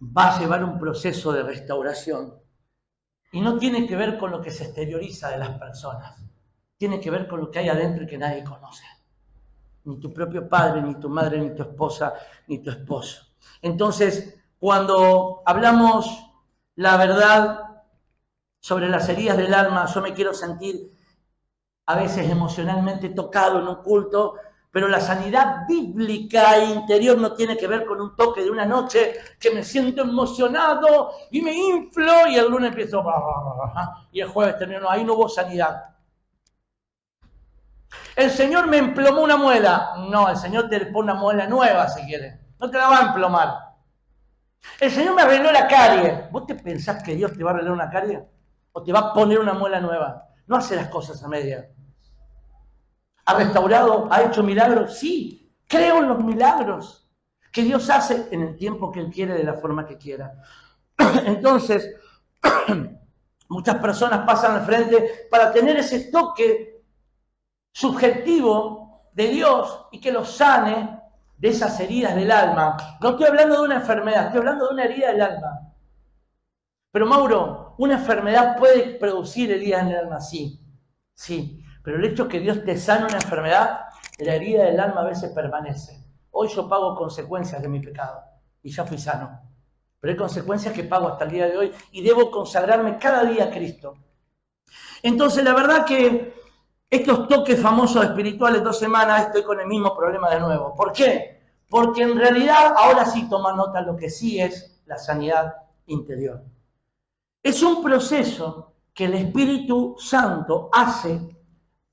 Va a llevar un proceso de restauración y no tiene que ver con lo que se exterioriza de las personas. Tiene que ver con lo que hay adentro y que nadie conoce. Ni tu propio padre, ni tu madre, ni tu esposa, ni tu esposo. Entonces, cuando hablamos la verdad sobre las heridas del alma, yo me quiero sentir a veces emocionalmente tocado en un culto, pero la sanidad bíblica e interior no tiene que ver con un toque de una noche que me siento emocionado y me inflo y el lunes empiezo y el jueves termino. Ahí no hubo sanidad. El Señor me emplomó una muela. No, el Señor te pone una muela nueva si quiere. No te la va a emplomar. El Señor me arregló la carie. ¿Vos te pensás que Dios te va a arreglar una carie? ¿O te va a poner una muela nueva? No hace las cosas a media. ¿Ha restaurado? ¿Ha hecho milagros? Sí. Creo en los milagros que Dios hace en el tiempo que Él quiere, de la forma que quiera. Entonces, muchas personas pasan al frente para tener ese toque subjetivo de Dios y que los sane de esas heridas del alma. No estoy hablando de una enfermedad, estoy hablando de una herida del alma. Pero Mauro, una enfermedad puede producir heridas en el alma, sí, sí. Pero el hecho que Dios te sane una enfermedad, la herida del alma a veces permanece. Hoy yo pago consecuencias de mi pecado y ya fui sano. Pero hay consecuencias que pago hasta el día de hoy y debo consagrarme cada día a Cristo. Entonces la verdad que estos toques famosos espirituales, 2 semanas, estoy con el mismo problema de nuevo. ¿Por qué? Porque en realidad, ahora sí toma nota lo que sí es la sanidad interior. Es un proceso que el Espíritu Santo hace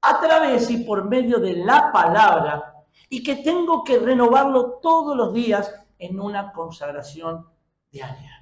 a través y por medio de la palabra y que tengo que renovarlo todos los días en una consagración diaria.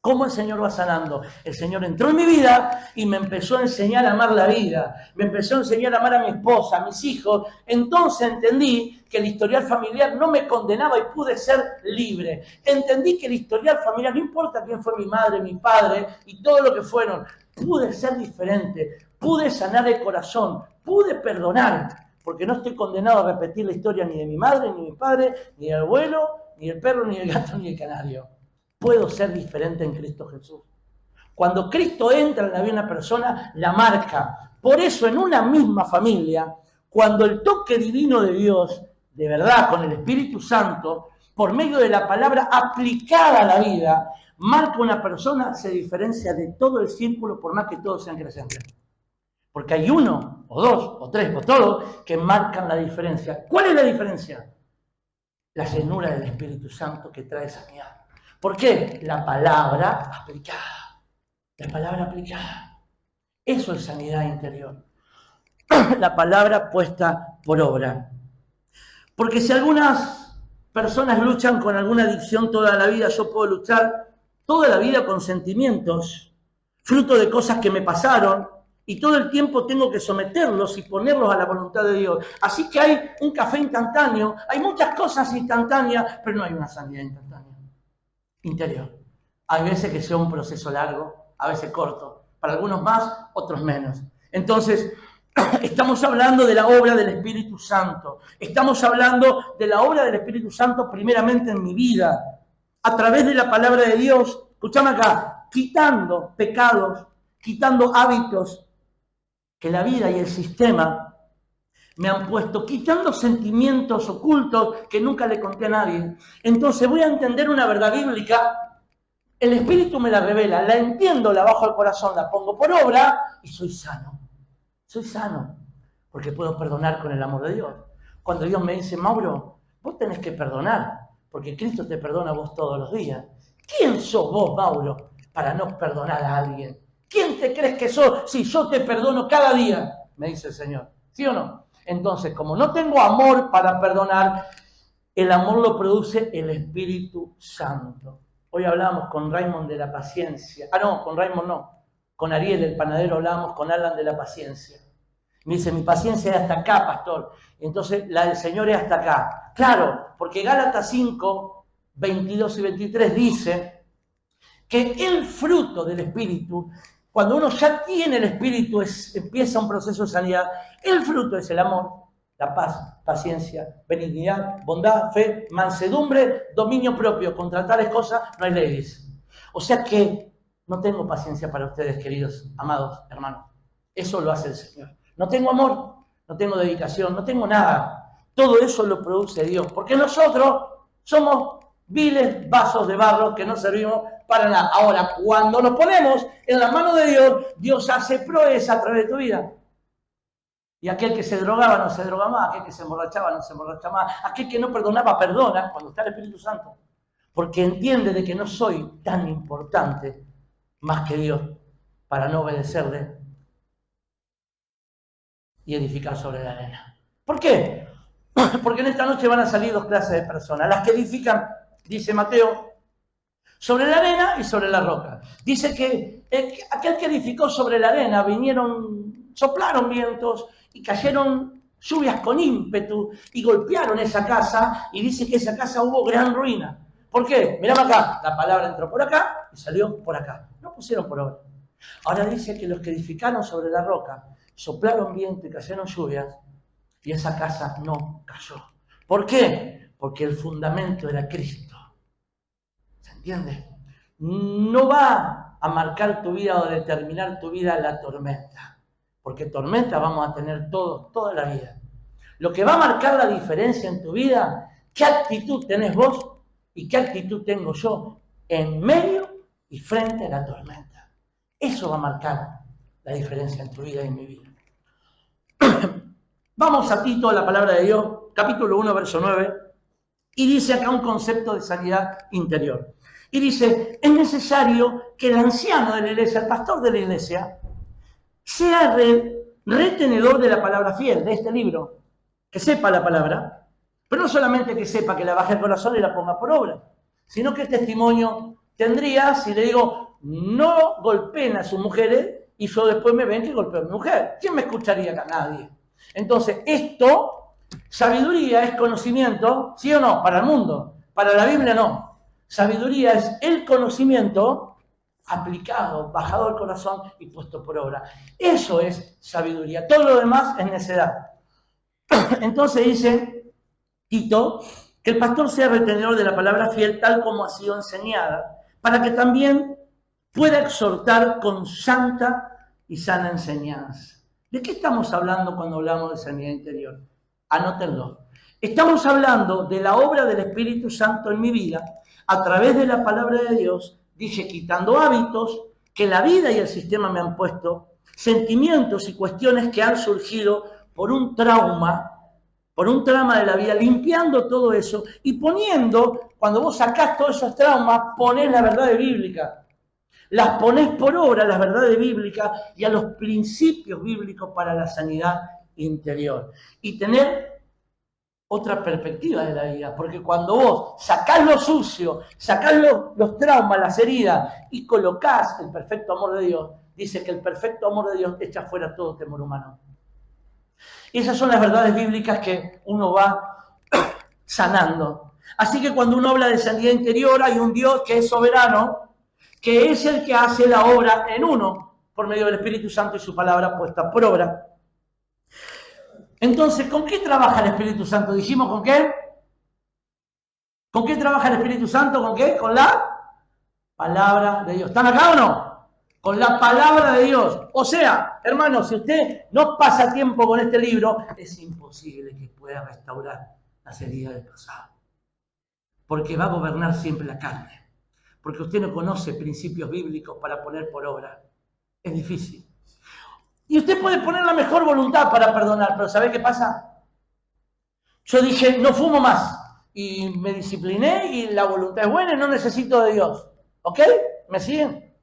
¿Cómo el Señor va sanando? El Señor entró en mi vida y me empezó a enseñar a amar la vida. Me empezó a enseñar a amar a mi esposa, a mis hijos. Entonces entendí que el historial familiar no me condenaba y pude ser libre. Entendí que el historial familiar, no importa quién fue mi madre, mi padre y todo lo que fueron, pude ser diferente. Pude sanar el corazón. Pude perdonar. Porque no estoy condenado a repetir la historia ni de mi madre, ni de mi padre, ni del abuelo, ni del perro, ni del gato, ni del canario. Puedo ser diferente en Cristo Jesús. Cuando Cristo entra en la vida de una persona, la marca. Por eso en una misma familia, cuando el toque divino de Dios, de verdad, con el Espíritu Santo, por medio de la palabra aplicada a la vida, marca una persona, se diferencia de todo el círculo, por más que todos sean creyentes. Porque hay uno, o dos, o tres, o todos, que marcan la diferencia. ¿Cuál es la diferencia? La llenura del Espíritu Santo que trae sanidad. ¿Por qué? La palabra aplicada. La palabra aplicada. Eso es sanidad interior. La palabra puesta por obra. Porque si algunas personas luchan con alguna adicción toda la vida, yo puedo luchar toda la vida con sentimientos, fruto de cosas que me pasaron, y todo el tiempo tengo que someterlos y ponerlos a la voluntad de Dios. Así que hay un café instantáneo, hay muchas cosas instantáneas, pero no hay una sanidad instantánea. Interior. Hay veces que sea un proceso largo, a veces corto, para algunos más, otros menos. Entonces, estamos hablando de la obra del Espíritu Santo. Estamos hablando de la obra del Espíritu Santo primeramente en mi vida, a través de la palabra de Dios. Escuchame acá, quitando pecados, quitando hábitos que la vida y el sistema me han puesto, quitando sentimientos ocultos que nunca le conté a nadie. Entonces voy a entender una verdad bíblica, el Espíritu me la revela, la entiendo, la bajo al corazón, la pongo por obra y soy sano. Soy sano, porque puedo perdonar con el amor de Dios. Cuando Dios me dice, Mauro, vos tenés que perdonar, porque Cristo te perdona a vos todos los días. ¿Quién sos vos, Mauro, para no perdonar a alguien? ¿Quién te crees que sos si yo te perdono cada día? Me dice el Señor. ¿Sí o no? Entonces, como no tengo amor para perdonar, el amor lo produce el Espíritu Santo. Hoy hablábamos con Raymond de la paciencia. Con Raymond no. Con Ariel, el panadero, hablábamos con Alan de la paciencia. Me dice, mi paciencia es hasta acá, pastor. Entonces, la del Señor es hasta acá. Claro, porque Gálatas 5, 22 y 23 dice que el fruto del Espíritu, cuando uno ya tiene el Espíritu, empieza un proceso de sanidad. El fruto es el amor, la paz, paciencia, benignidad, bondad, fe, mansedumbre, dominio propio. Contra tales cosas no hay leyes. O sea que no tengo paciencia para ustedes, queridos, amados hermanos. Eso lo hace el Señor. No tengo amor, no tengo dedicación, no tengo nada. Todo eso lo produce Dios. Porque nosotros somos viles vasos de barro que no servimos para nada. Ahora, cuando nos ponemos en la mano de Dios, Dios hace proeza a través de tu vida. Y aquel que se drogaba no se droga más, aquel que se emborrachaba no se emborracha más, aquel que no perdonaba perdona cuando está el Espíritu Santo. Porque entiende de que no soy tan importante más que Dios para no obedecerle y edificar sobre la arena. ¿Por qué? Porque en esta noche van a salir dos clases de personas. Las que edifican, dice Mateo, sobre la arena y sobre la roca. Dice que aquel que edificó sobre la arena soplaron vientos y cayeron lluvias con ímpetu y golpearon esa casa, y dice que esa casa hubo gran ruina. ¿Por qué? Mirá acá, la palabra entró por acá y salió por acá. No pusieron por obra. Ahora dice que los que edificaron sobre la roca soplaron viento y cayeron lluvias y esa casa no cayó. ¿Por qué? Porque el fundamento era Cristo. ¿Se entiende? No va a marcar tu vida o determinar tu vida la tormenta, porque tormenta vamos a tener todos, toda la vida. Lo que va a marcar la diferencia en tu vida, qué actitud tenés vos y qué actitud tengo yo en medio y frente a la tormenta. Eso va a marcar la diferencia en tu vida y en mi vida. Vamos a Tito, a la palabra de Dios, capítulo 1, verso 9, y dice acá un concepto de sanidad interior. Y dice, es necesario que el anciano de la iglesia, el pastor de la iglesia, sea retenedor de la palabra fiel, de este libro, que sepa la palabra, pero no solamente que sepa, que la baje al corazón y la ponga por obra, sino que testimonio tendría si le digo, no golpeen a sus mujeres y yo después me ven que golpeo a mi mujer. ¿Quién me escucharía acá? Nadie. Entonces, sabiduría es conocimiento, ¿sí o no? Para el mundo, para la Biblia no. Sabiduría es el conocimiento aplicado, bajado al corazón y puesto por obra. Eso es sabiduría. Todo lo demás es necedad. Entonces dice Tito que el pastor sea retenedor de la palabra fiel tal como ha sido enseñada, para que también pueda exhortar con santa y sana enseñanza. ¿De qué estamos hablando cuando hablamos de sanidad interior? Anótenlo. Estamos hablando de la obra del Espíritu Santo en mi vida a través de la palabra de Dios, dice, quitando hábitos que la vida y el sistema me han puesto, sentimientos y cuestiones que han surgido por un trauma de la vida, limpiando todo eso y poniendo, cuando vos sacás todos esos traumas, ponés la verdad bíblica. Las ponés por obra, las verdades bíblicas y a los principios bíblicos para la sanidad interior. Y tener otra perspectiva de la vida, porque cuando vos sacás lo sucio, sacás los traumas, las heridas y colocás el perfecto amor de Dios, dice que el perfecto amor de Dios echa fuera todo temor humano. Y esas son las verdades bíblicas que uno va sanando. Así que cuando uno habla de sanidad interior, hay un Dios que es soberano, que es el que hace la obra en uno, por medio del Espíritu Santo y su palabra puesta por obra. Entonces, ¿con qué trabaja el Espíritu Santo? Dijimos, ¿con qué? ¿Con qué trabaja el Espíritu Santo? ¿Con qué? Con la palabra de Dios. ¿Están acá o no? con la palabra de Dios. O sea, hermano, si usted no pasa tiempo con este libro, es imposible que pueda restaurar las heridas del pasado. Porque va a gobernar siempre la carne. Porque usted no conoce principios bíblicos para poner por obra. Es difícil. Y usted puede poner la mejor voluntad para perdonar, pero ¿sabe qué pasa? Yo dije, no fumo más. Y me discipliné y la voluntad es buena y no necesito de Dios. ¿Ok? ¿Me siguen?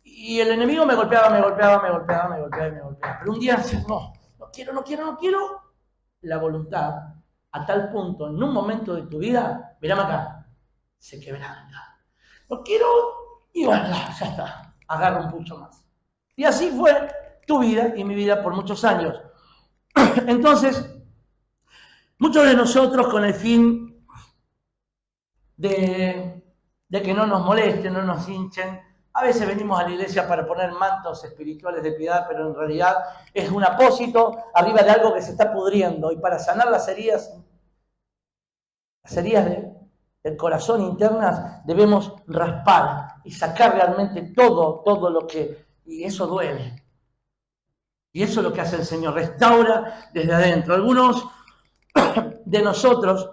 Y el enemigo me golpeaba. Pero un día, no quiero. La voluntad, a tal punto, en un momento de tu vida, mirame acá, se quebranta. No quiero, y bueno, ya está, agarro un pucho más. Y así fue tu vida y mi vida por muchos años. Entonces, muchos de nosotros con el fin de que no nos molesten, no nos hinchen, a veces venimos a la iglesia para poner mantos espirituales de piedad, pero en realidad es un apósito arriba de algo que se está pudriendo. Y para sanar las heridas del corazón internas, debemos raspar y sacar realmente todo lo que... Y eso duele. Y eso es lo que hace el Señor, restaura desde adentro. Algunos de nosotros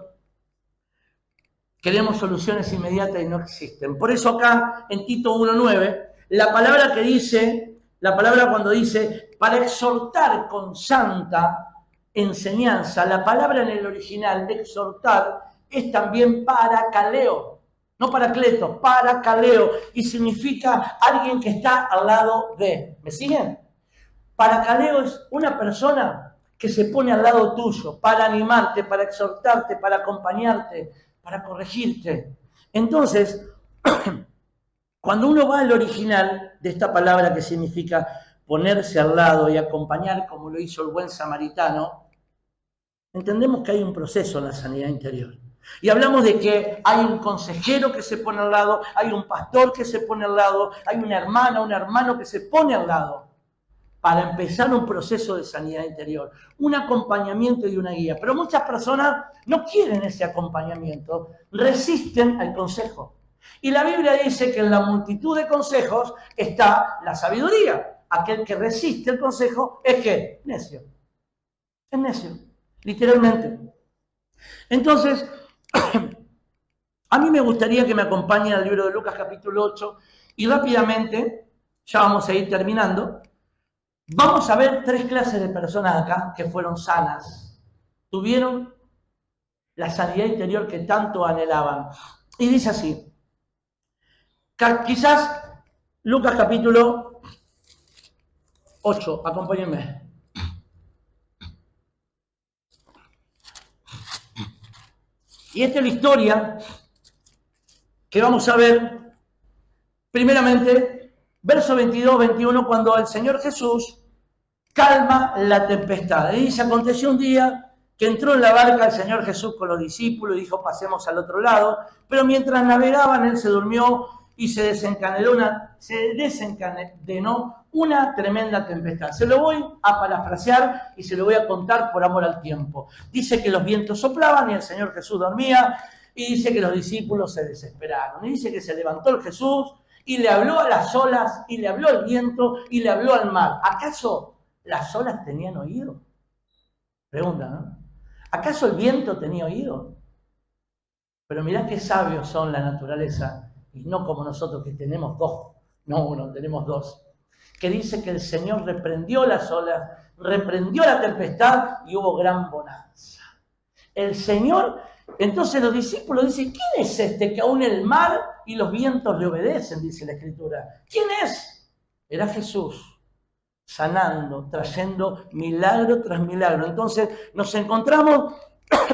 queremos soluciones inmediatas y no existen. Por eso acá en Tito 1:9, la palabra cuando dice para exhortar con santa enseñanza, la palabra en el original de exhortar es también paracaleo, no paracleto, paracaleo, y significa alguien que está al lado de. ¿Me siguen? Paracaleo es una persona que se pone al lado tuyo para animarte, para exhortarte, para acompañarte, para corregirte. Entonces, cuando uno va al original de esta palabra que significa ponerse al lado y acompañar como lo hizo el buen samaritano, entendemos que hay un proceso en la sanidad interior. Y hablamos de que hay un consejero que se pone al lado, hay un pastor que se pone al lado, hay una hermana, un hermano que se pone al lado para empezar un proceso de sanidad interior, un acompañamiento y una guía. Pero muchas personas no quieren ese acompañamiento, resisten al consejo. Y la Biblia dice que en la multitud de consejos está la sabiduría. Aquel que resiste el consejo es ¿qué? Necio. Es necio, literalmente. Entonces, a mí me gustaría que me acompañen al libro de Lucas capítulo 8 y rápidamente, ya vamos a ir terminando, vamos a ver 3 clases de personas acá que fueron sanas, tuvieron la sanidad interior que tanto anhelaban. Y dice así, quizás Lucas capítulo 8, acompáñenme. Y esta es la historia que vamos a ver, primeramente, verso 22-21, cuando el Señor Jesús calma la tempestad. Y dice, aconteció un día que entró en la barca el Señor Jesús con los discípulos y dijo, pasemos al otro lado. Pero mientras navegaban, él se durmió y se desencadenó una tremenda tempestad. Se lo voy a parafrasear y se lo voy a contar por amor al tiempo. Dice que los vientos soplaban y el Señor Jesús dormía, y dice que los discípulos se desesperaron. Y dice que se levantó el Jesús y le habló a las olas, y le habló al viento, y le habló al mar. ¿Acaso las olas tenían oído? Pregunta, ¿no? ¿Acaso el viento tenía oído? Pero mirá qué sabios son la naturaleza, y no como nosotros que tenemos 2, no uno, tenemos 2. Que dice que el Señor reprendió las olas, reprendió la tempestad y hubo gran bonanza. El Señor, entonces los discípulos dicen, ¿quién es este que aún el mar y los vientos le obedecen? Dice la Escritura. ¿Quién es? Era Jesús, sanando, trayendo milagro tras milagro. Entonces nos encontramos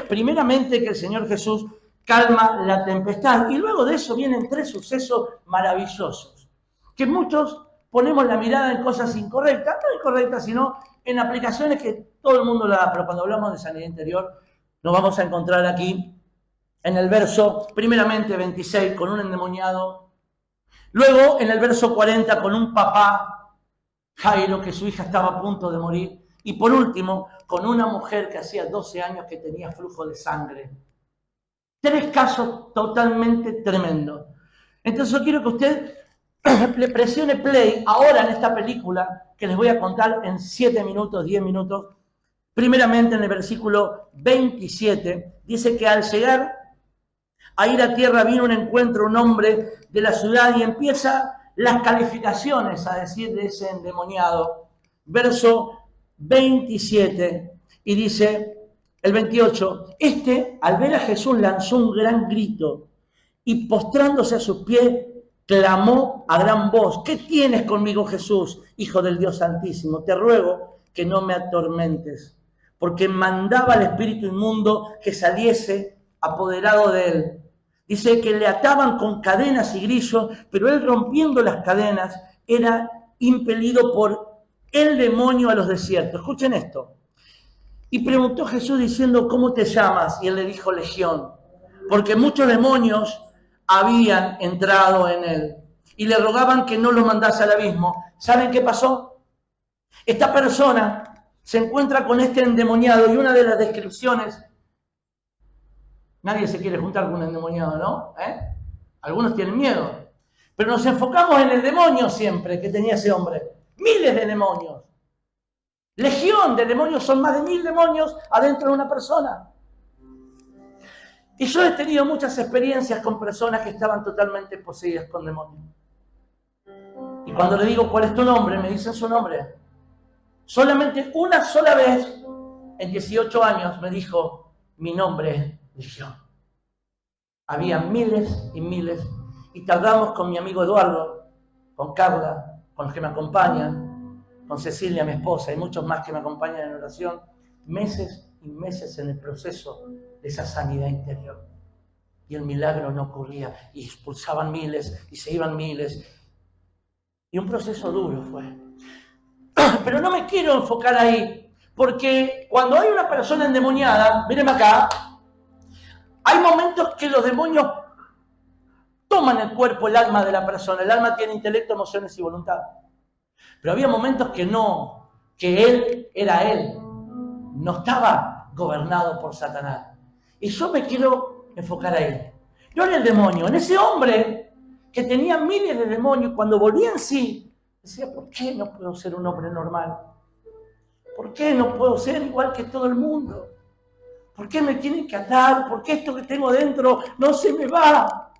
primeramente que el Señor Jesús calma la tempestad, y luego de eso vienen 3 sucesos maravillosos, que muchos ponemos la mirada en cosas incorrectas, no incorrectas, sino en aplicaciones que todo el mundo la da, pero cuando hablamos de sanidad interior, nos vamos a encontrar aquí en el verso, primeramente 26, con un endemoniado, luego en el verso 40, con un papá, Jairo, que su hija estaba a punto de morir, y por último, con una mujer que hacía 12 años que tenía flujo de sangre. 3 casos totalmente tremendos. Entonces yo quiero que usted le presione play ahora en esta película que les voy a contar en 7 minutos, 10 minutos. Primeramente en el versículo 27 dice que al llegar a ir a tierra vino un encuentro, un hombre de la ciudad, y empieza las calificaciones a decir de ese endemoniado. Verso 27 y dice el 28, al ver a Jesús lanzó un gran grito y postrándose a sus pies clamó a gran voz: ¿qué tienes conmigo, Jesús, Hijo del Dios Santísimo? Te ruego que no me atormentes. Porque mandaba al espíritu inmundo que saliese apoderado de él. Dice que le ataban con cadenas y grillos, pero él, rompiendo las cadenas, era impelido por el demonio a los desiertos. Escuchen esto. Y preguntó Jesús diciendo: ¿cómo te llamas? Y él le dijo: Legión, porque muchos demonios habían entrado en él y le rogaban que no los mandase al abismo. ¿Saben qué pasó? Esta persona se encuentra con este endemoniado y una de las descripciones, nadie se quiere juntar con un endemoniado, ¿no? Algunos tienen miedo, pero nos enfocamos en el demonio siempre que tenía ese hombre. Miles de demonios, legión de demonios, son más de 1000 demonios adentro de una persona. Y yo he tenido muchas experiencias con personas que estaban totalmente poseídas con demonios. Y cuando le digo: ¿cuál es tu nombre?, me dicen su nombre. Solamente una sola vez en 18 años me dijo: mi nombre es Legión. Había miles y miles, y tardamos con mi amigo Eduardo, con Carla, con los que me acompañan, con Cecilia, mi esposa, y muchos más que me acompañan en oración, meses y meses en el proceso de esa sanidad interior. Y el milagro no ocurría, y expulsaban miles, y se iban miles. Y un proceso duro fue. Pero no me quiero enfocar ahí, porque cuando hay una persona endemoniada, mírenme acá, hay momentos que los demonios toman el cuerpo, el alma de la persona. El alma tiene intelecto, emociones y voluntad. Pero había momentos que no, que él era él, no estaba gobernado por Satanás. Y yo me quiero enfocar ahí. No en el demonio, en ese hombre que tenía miles de demonios, cuando volvía en sí, decía: ¿por qué no puedo ser un hombre normal? ¿Por qué no puedo ser igual que todo el mundo? ¿Por qué me tienen que atar? ¿Por qué esto que tengo dentro no se me va?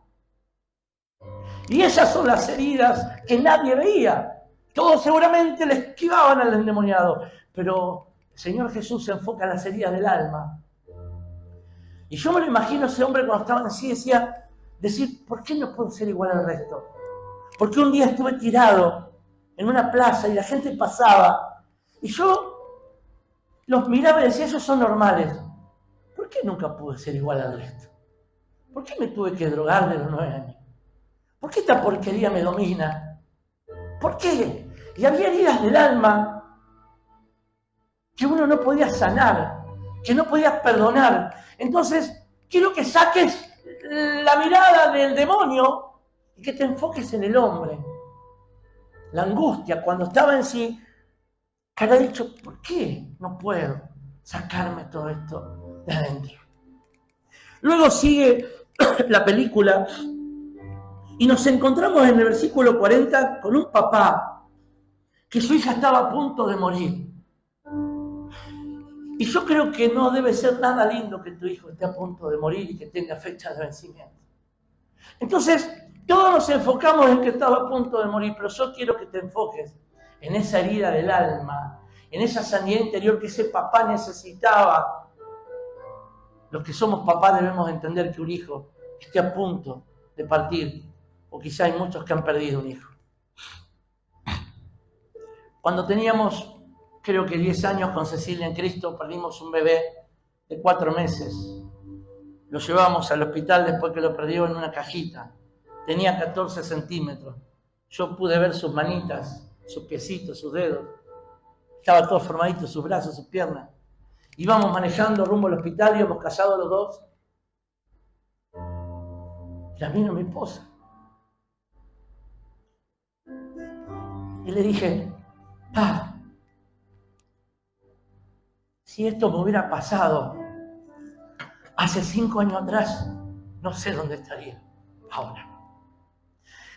Y esas son las heridas que nadie veía. Todos seguramente le esquivaban al endemoniado. Pero el Señor Jesús se enfoca en las heridas del alma. Y yo me lo imagino ese hombre cuando estaba así, decir: ¿por qué no puedo ser igual al resto? Porque un día estuve tirado en una plaza y la gente pasaba. Y yo los miraba y decía: esos son normales. ¿Por qué nunca pude ser igual al resto? ¿Por qué me tuve que drogar de los 9 años? ¿Por qué esta porquería me domina? ¿Por qué? Y había heridas del alma que uno no podía sanar, que no podía perdonar. Entonces, quiero que saques la mirada del demonio y que te enfoques en el hombre. La angustia, cuando estaba en sí, que había dicho: ¿por qué no puedo sacarme todo esto de adentro? Luego sigue la película y nos encontramos en el versículo 40 con un papá que su hija estaba a punto de morir. Y yo creo que no debe ser nada lindo que tu hijo esté a punto de morir y que tenga fecha de vencimiento. Entonces, todos nos enfocamos en que estaba a punto de morir, pero yo quiero que te enfoques en esa herida del alma, en esa sanidad interior que ese papá necesitaba. Los que somos papás debemos entender que un hijo esté a punto de partir, o quizá hay muchos que han perdido un hijo. Cuando teníamos, creo que 10 años con Cecilia en Cristo, perdimos un bebé de 4 meses. Lo llevamos al hospital después que lo perdió en una cajita. Tenía 14 centímetros. Yo pude ver sus manitas, sus piecitos, sus dedos. Estaba todo formadito, sus brazos, sus piernas. Íbamos manejando rumbo al hospital, íbamos casados los dos. La vino mi esposa. Y le dije: si esto me hubiera pasado hace 5 años atrás, no sé dónde estaría ahora.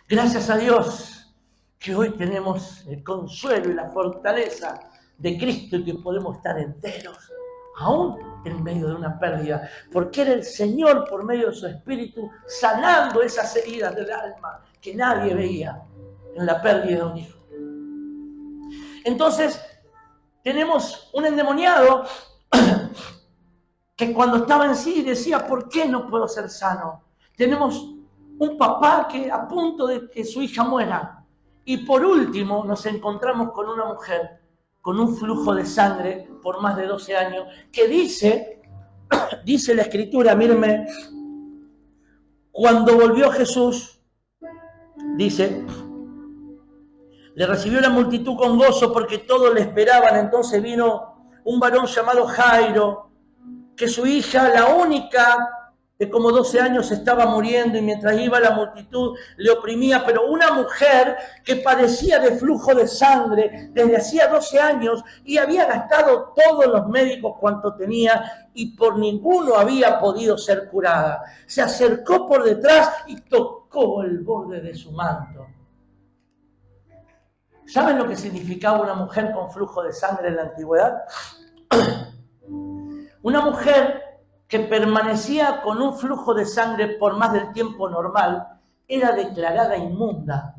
Gracias a Dios que hoy tenemos el consuelo y la fortaleza de Cristo y que podemos estar enteros, aún en medio de una pérdida, porque era el Señor por medio de su Espíritu sanando esas heridas del alma que nadie veía en la pérdida de un hijo. Entonces, tenemos un endemoniado que cuando estaba en sí decía, ¿por qué no puedo ser sano? Tenemos un papá que a punto de que su hija muera. Y por último nos encontramos con una mujer con un flujo de sangre por más de 12 años, que dice la Escritura, mírenme, cuando volvió Jesús, dice, le recibió la multitud con gozo porque todos le esperaban. Entonces vino un varón llamado Jairo, que su hija, la única de como 12 años, estaba muriendo, y mientras iba la multitud le oprimía. Pero una mujer que padecía de flujo de sangre desde hacía 12 años y había gastado todos los médicos cuanto tenía y por ninguno había podido ser curada, se acercó por detrás y tocó el borde de su manto. ¿Saben lo que significaba una mujer con flujo de sangre en la antigüedad? Una mujer que permanecía con un flujo de sangre por más del tiempo normal era declarada inmunda,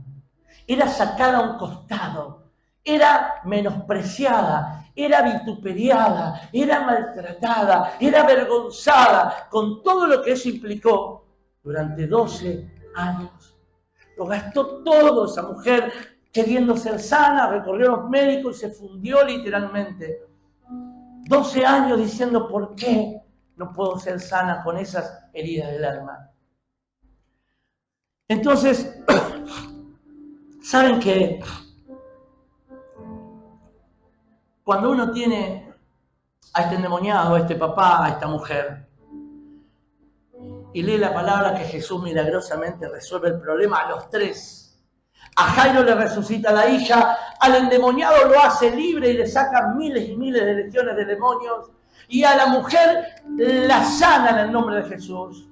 era sacada a un costado, era menospreciada, era vituperiada, era maltratada, era avergonzada, con todo lo que eso implicó durante 12 años. Lo gastó todo esa mujer queriendo ser sana, recorrió a los médicos y se fundió literalmente. 12 años diciendo, ¿por qué no puedo ser sana con esas heridas del alma? Entonces, saben que cuando uno tiene a este endemoniado, a este papá, a esta mujer, y lee la palabra que Jesús milagrosamente resuelve el problema a los tres. A Jairo le resucita la hija, al endemoniado lo hace libre y le saca miles y miles de legiones de demonios, y a la mujer la sana en el nombre de Jesús.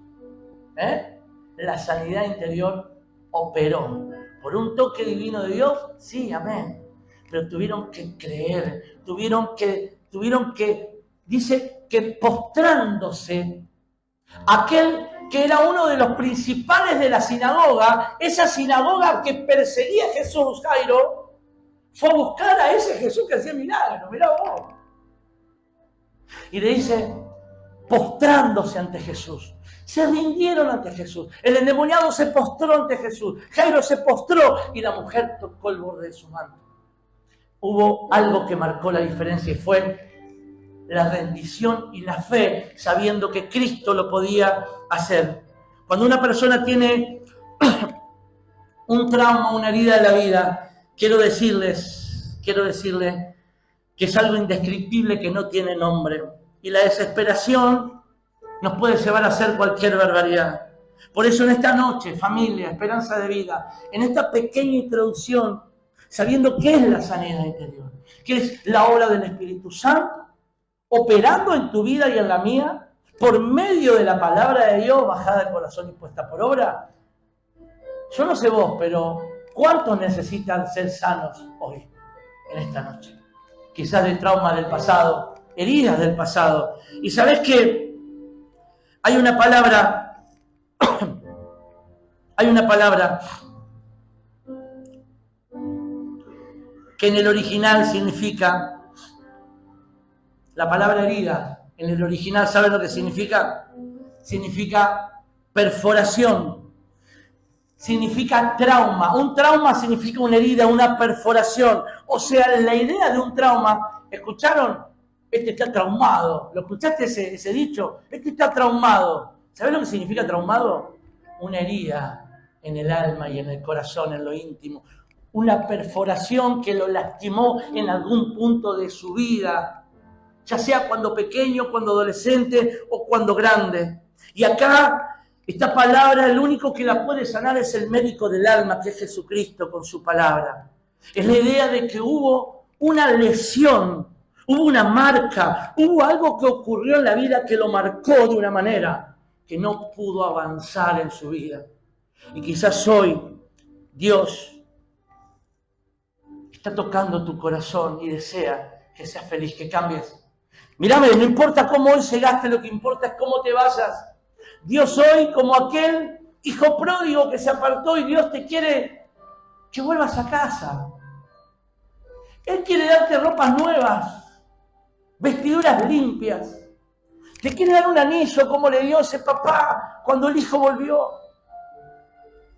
La sanidad interior operó. ¿Por un toque divino de Dios? Sí, amén. Pero tuvieron que creer, tuvieron que, dice que postrándose, aquel que era uno de los principales de la sinagoga, esa sinagoga que perseguía a Jesús, Jairo, fue a buscar a ese Jesús que hacía milagros, mirá vos. Y le dice, postrándose ante Jesús, se rindieron ante Jesús. El endemoniado se postró ante Jesús, Jairo se postró y la mujer tocó el borde de su manto. Hubo algo que marcó la diferencia y fue la rendición y la fe, sabiendo que Cristo lo podía hacer. Cuando una persona tiene un trauma, una herida de la vida, quiero decirles que es algo indescriptible que no tiene nombre. Y la desesperación nos puede llevar a hacer cualquier barbaridad. Por eso en esta noche, familia, Esperanza de Vida, en esta pequeña introducción, sabiendo qué es la sanidad interior, qué es la obra del Espíritu Santo, operando en tu vida y en la mía, por medio de la palabra de Dios, bajada al corazón y puesta por obra. Yo no sé vos, pero ¿cuántos necesitan ser sanos hoy, en esta noche? Quizás de traumas del pasado, heridas del pasado. Y sabés que hay una palabra que en el original significa, la palabra herida, en el original, ¿saben lo que significa? Significa perforación, significa trauma. Un trauma significa una herida, una perforación. O sea, la idea de un trauma, ¿escucharon? Este está traumado. ¿Lo escuchaste ese dicho? Este está traumado. ¿Sabés lo que significa traumado? Una herida en el alma y en el corazón, en lo íntimo. Una perforación que lo lastimó en algún punto de su vida, ya sea cuando pequeño, cuando adolescente o cuando grande. Y acá, esta palabra, el único que la puede sanar es el médico del alma, que es Jesucristo con su palabra. Es la idea de que hubo una lesión, hubo una marca, hubo algo que ocurrió en la vida que lo marcó de una manera que no pudo avanzar en su vida. Y quizás hoy Dios está tocando tu corazón y desea que seas feliz, que cambies. Mírame, no importa cómo hoy llegaste, lo que importa es cómo te vayas. Dios hoy, como aquel hijo pródigo que se apartó, y Dios te quiere que vuelvas a casa. Él quiere darte ropas nuevas, vestiduras limpias. Te quiere dar un anillo como le dio ese papá cuando el hijo volvió.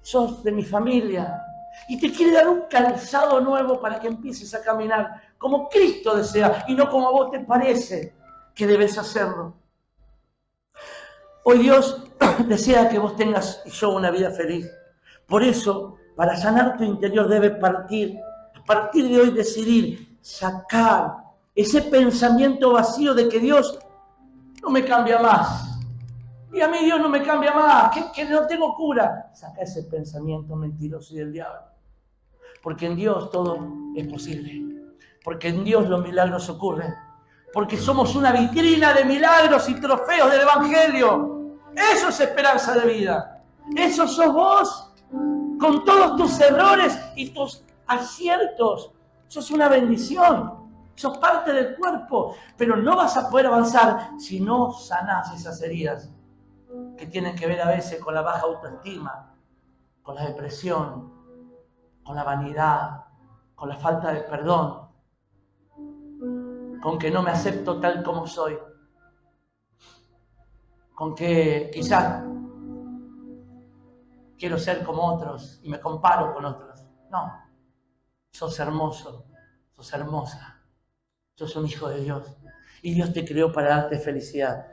Sos de mi familia. Y te quiere dar un calzado nuevo para que empieces a caminar como Cristo desea y no como a vos te parece que debes hacerlo. Hoy Dios desea que vos tengas y yo una vida feliz. Por eso, para sanar tu interior debes a partir de hoy decidir sacar ese pensamiento vacío de que Dios no me cambia más. Y a mí Dios no me cambia más, que no tengo cura. Saca ese pensamiento mentiroso y del diablo. Porque en Dios todo es posible. Porque en Dios los milagros ocurren. Porque somos una vitrina de milagros y trofeos del Evangelio. Eso es esperanza de vida. Eso sos vos. Con todos tus errores y tus aciertos. Sos una bendición. Sos parte del cuerpo. Pero no vas a poder avanzar si no sanás esas heridas que tienen que ver a veces con la baja autoestima, con la depresión, con la vanidad, con la falta de perdón, con que no me acepto tal como soy, con que quizás quiero ser como otros y me comparo con otros. No, sos hermoso, sos hermosa, sos un hijo de Dios y Dios te creó para darte felicidad.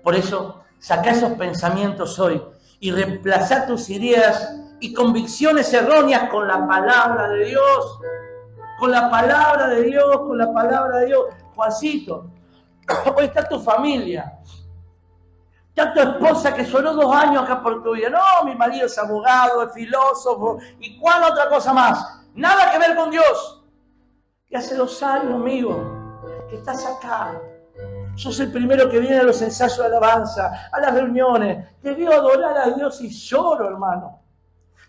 Por eso, saca esos pensamientos hoy y reemplazá tus ideas y convicciones erróneas con la palabra de Dios. Con la palabra de Dios, con la palabra de Dios. Juancito, hoy está tu familia. Está tu esposa que lloró 2 años acá por tu vida. No, mi marido es abogado, es filósofo. ¿Y cuál otra cosa más? Nada que ver con Dios. Y hace 2 años, amigo, que estás acá. Sos el primero que viene a los ensayos de alabanza, a las reuniones. Te veo adorar a Dios y lloro, hermano.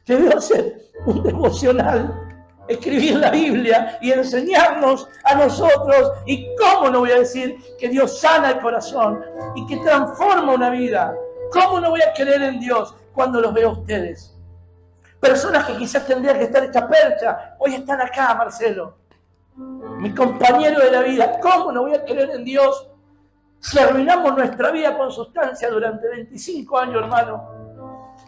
Te veo hacer un devocional, escribir la Biblia y enseñarnos a nosotros. Y cómo no voy a decir que Dios sana el corazón y que transforma una vida. ¿Cómo no voy a creer en Dios cuando los veo a ustedes? Personas que quizás tendrían que estar esta percha, hoy están acá, Marcelo. Mi compañero de la vida. ¿Cómo no voy a creer en Dios si arruinamos nuestra vida con sustancia durante 25 años, hermano?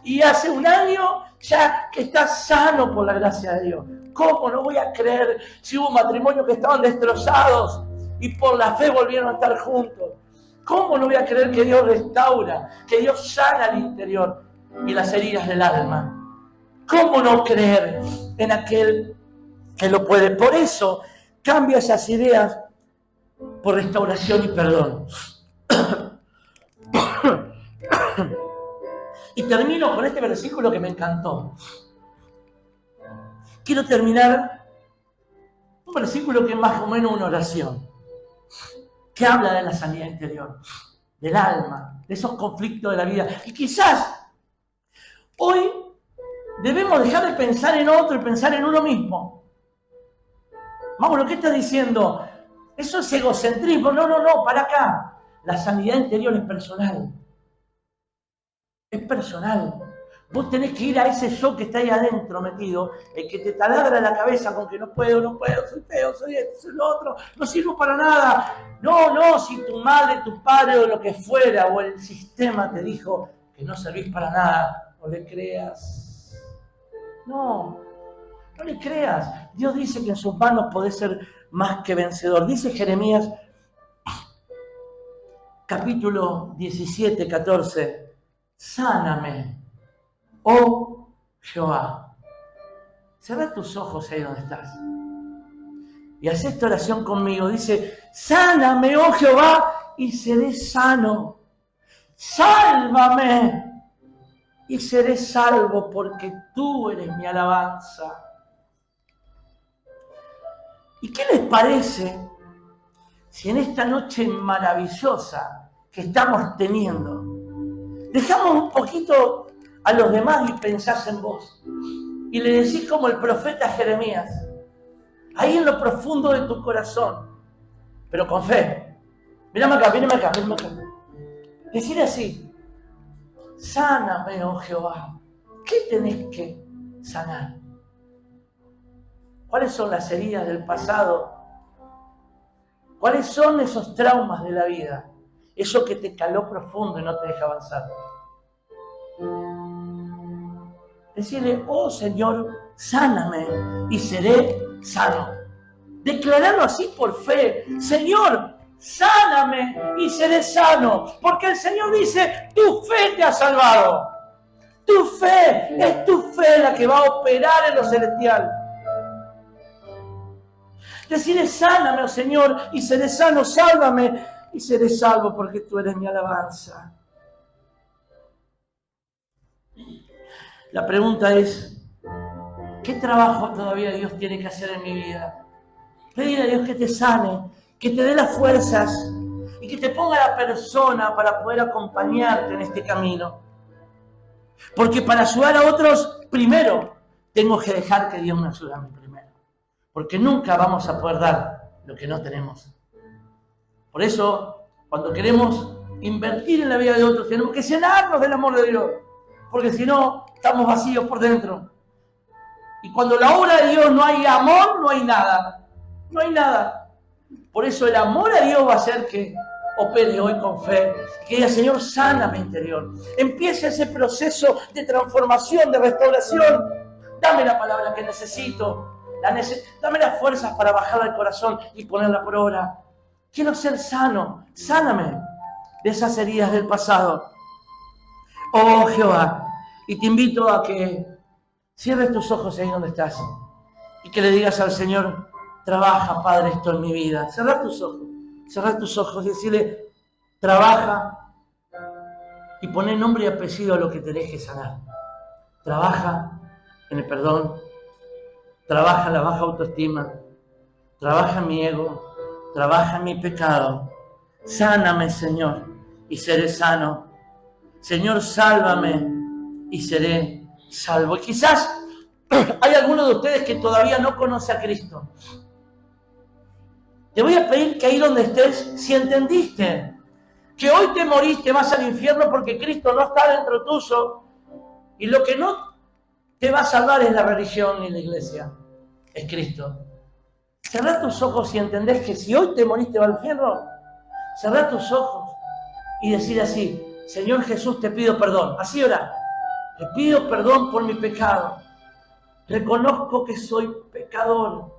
Y hace 1 año ya que estás sano por la gracia de Dios. ¿Cómo no voy a creer si hubo matrimonios que estaban destrozados y por la fe volvieron a estar juntos? ¿Cómo no voy a creer que Dios restaura, que Dios sana el interior y las heridas del alma? ¿Cómo no creer en aquel que lo puede? Por eso cambia esas ideas por restauración y perdón. Y termino con este versículo que me encantó. Quiero terminar un versículo que es más o menos una oración, que habla de la sanidad interior, del alma, de esos conflictos de la vida. Y quizás hoy debemos dejar de pensar en otro y pensar en uno mismo. Mauro, ¿qué estás diciendo? Eso es egocentrismo. No, para acá. La sanidad interior es personal. Es personal. Vos tenés que ir a ese yo que está ahí adentro metido, el que te taladra la cabeza con que no puedo, soy feo, soy esto, soy lo otro, no sirvo para nada. No, si tu madre, tu padre o lo que fuera, o el sistema te dijo que no servís para nada, no le creas. No le creas. Dios dice que en sus manos podés ser más que vencedor. Dice Jeremías, capítulo 17, 14, sáname, oh Jehová. Cierra tus ojos ahí donde estás. Y haz esta oración conmigo. Dice, sáname, oh Jehová, y seré sano. Sálvame, y seré salvo, porque tú eres mi alabanza. ¿Y qué les parece si en esta noche maravillosa que estamos teniendo, dejamos un poquito a los demás y pensás en vos? y le decís como el profeta Jeremías, ahí en lo profundo de tu corazón, pero con fe. Mírame acá. Decir así, sáname, oh Jehová. ¿Qué tenés que sanar? ¿Cuáles son las heridas del pasado? ¿Cuáles son esos traumas de la vida? Eso que te caló profundo y no te deja avanzar. Decirle, oh Señor, sáname y seré sano. Declararlo así por fe. Señor, sáname y seré sano. Porque el Señor dice, tu fe te ha salvado. Tu fe, es tu fe la que va a operar en lo celestial. Decirle, sáname, oh Señor, y seré sano, sálvame y seré salvo, porque tú eres mi alabanza. La pregunta es, ¿qué trabajo todavía Dios tiene que hacer en mi vida? Pedir a Dios que te sane, que te dé las fuerzas y que te ponga la persona para poder acompañarte en este camino. Porque para ayudar a otros, primero, tengo que dejar que Dios me ayude a mí primero. Porque nunca vamos a poder dar lo que no tenemos. Por eso, cuando queremos invertir en la vida de otros, tenemos que llenarnos del amor de Dios. Porque si no, estamos vacíos por dentro. Y cuando la obra de Dios no hay amor, no hay nada. No hay nada. Por eso el amor a Dios va a hacer que opere hoy con fe. Que diga, Señor, sana mi interior. Empieza ese proceso de transformación, de restauración. Dame la palabra que necesito. Dame las fuerzas para bajar al corazón y ponerla por obra. Quiero ser sano. Sáname de esas heridas del pasado. Oh Jehová. Y te invito a que cierres tus ojos ahí donde estás. Y que le digas al Señor, trabaja, Padre, esto en mi vida. Cerrá tus ojos y decirle, trabaja y poné nombre y apellido a lo que tenés que sanar. Trabaja en el perdón, trabaja en la baja autoestima, trabaja en mi ego, trabaja en mi pecado. Sáname, Señor, y seré sano. Señor, sálvame y seré salvo. Y quizás hay alguno de ustedes que todavía no conoce a Cristo. Te voy a pedir que ahí donde estés, si entendiste que hoy te moriste, vas al infierno porque Cristo no está dentro tuyo y lo que no te va a salvar es la religión ni la iglesia, es Cristo. Cerrá tus ojos y entendés que si hoy te moriste va al infierno, cerrá tus ojos y decir así, Señor Jesús, te pido perdón. Así orá, te pido perdón por mi pecado. Reconozco que soy pecador,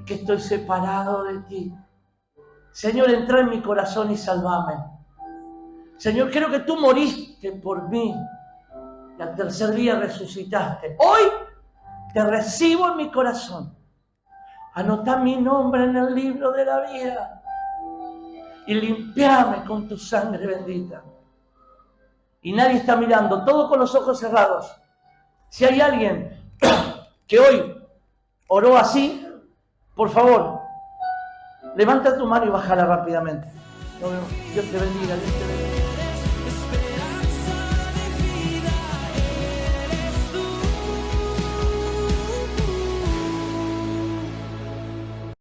que estoy separado de ti. Señor, entra en mi corazón y salvame. Señor, creo que tú moriste por mí y al tercer día resucitaste. Hoy te recibo en mi corazón. Anotá mi nombre en el libro de la vida y limpiame con tu sangre bendita. Y nadie está mirando, todo con los ojos cerrados. Si hay alguien que hoy oró así, por favor, levanta tu mano y bájala rápidamente. Dios te bendiga, Dios te bendiga.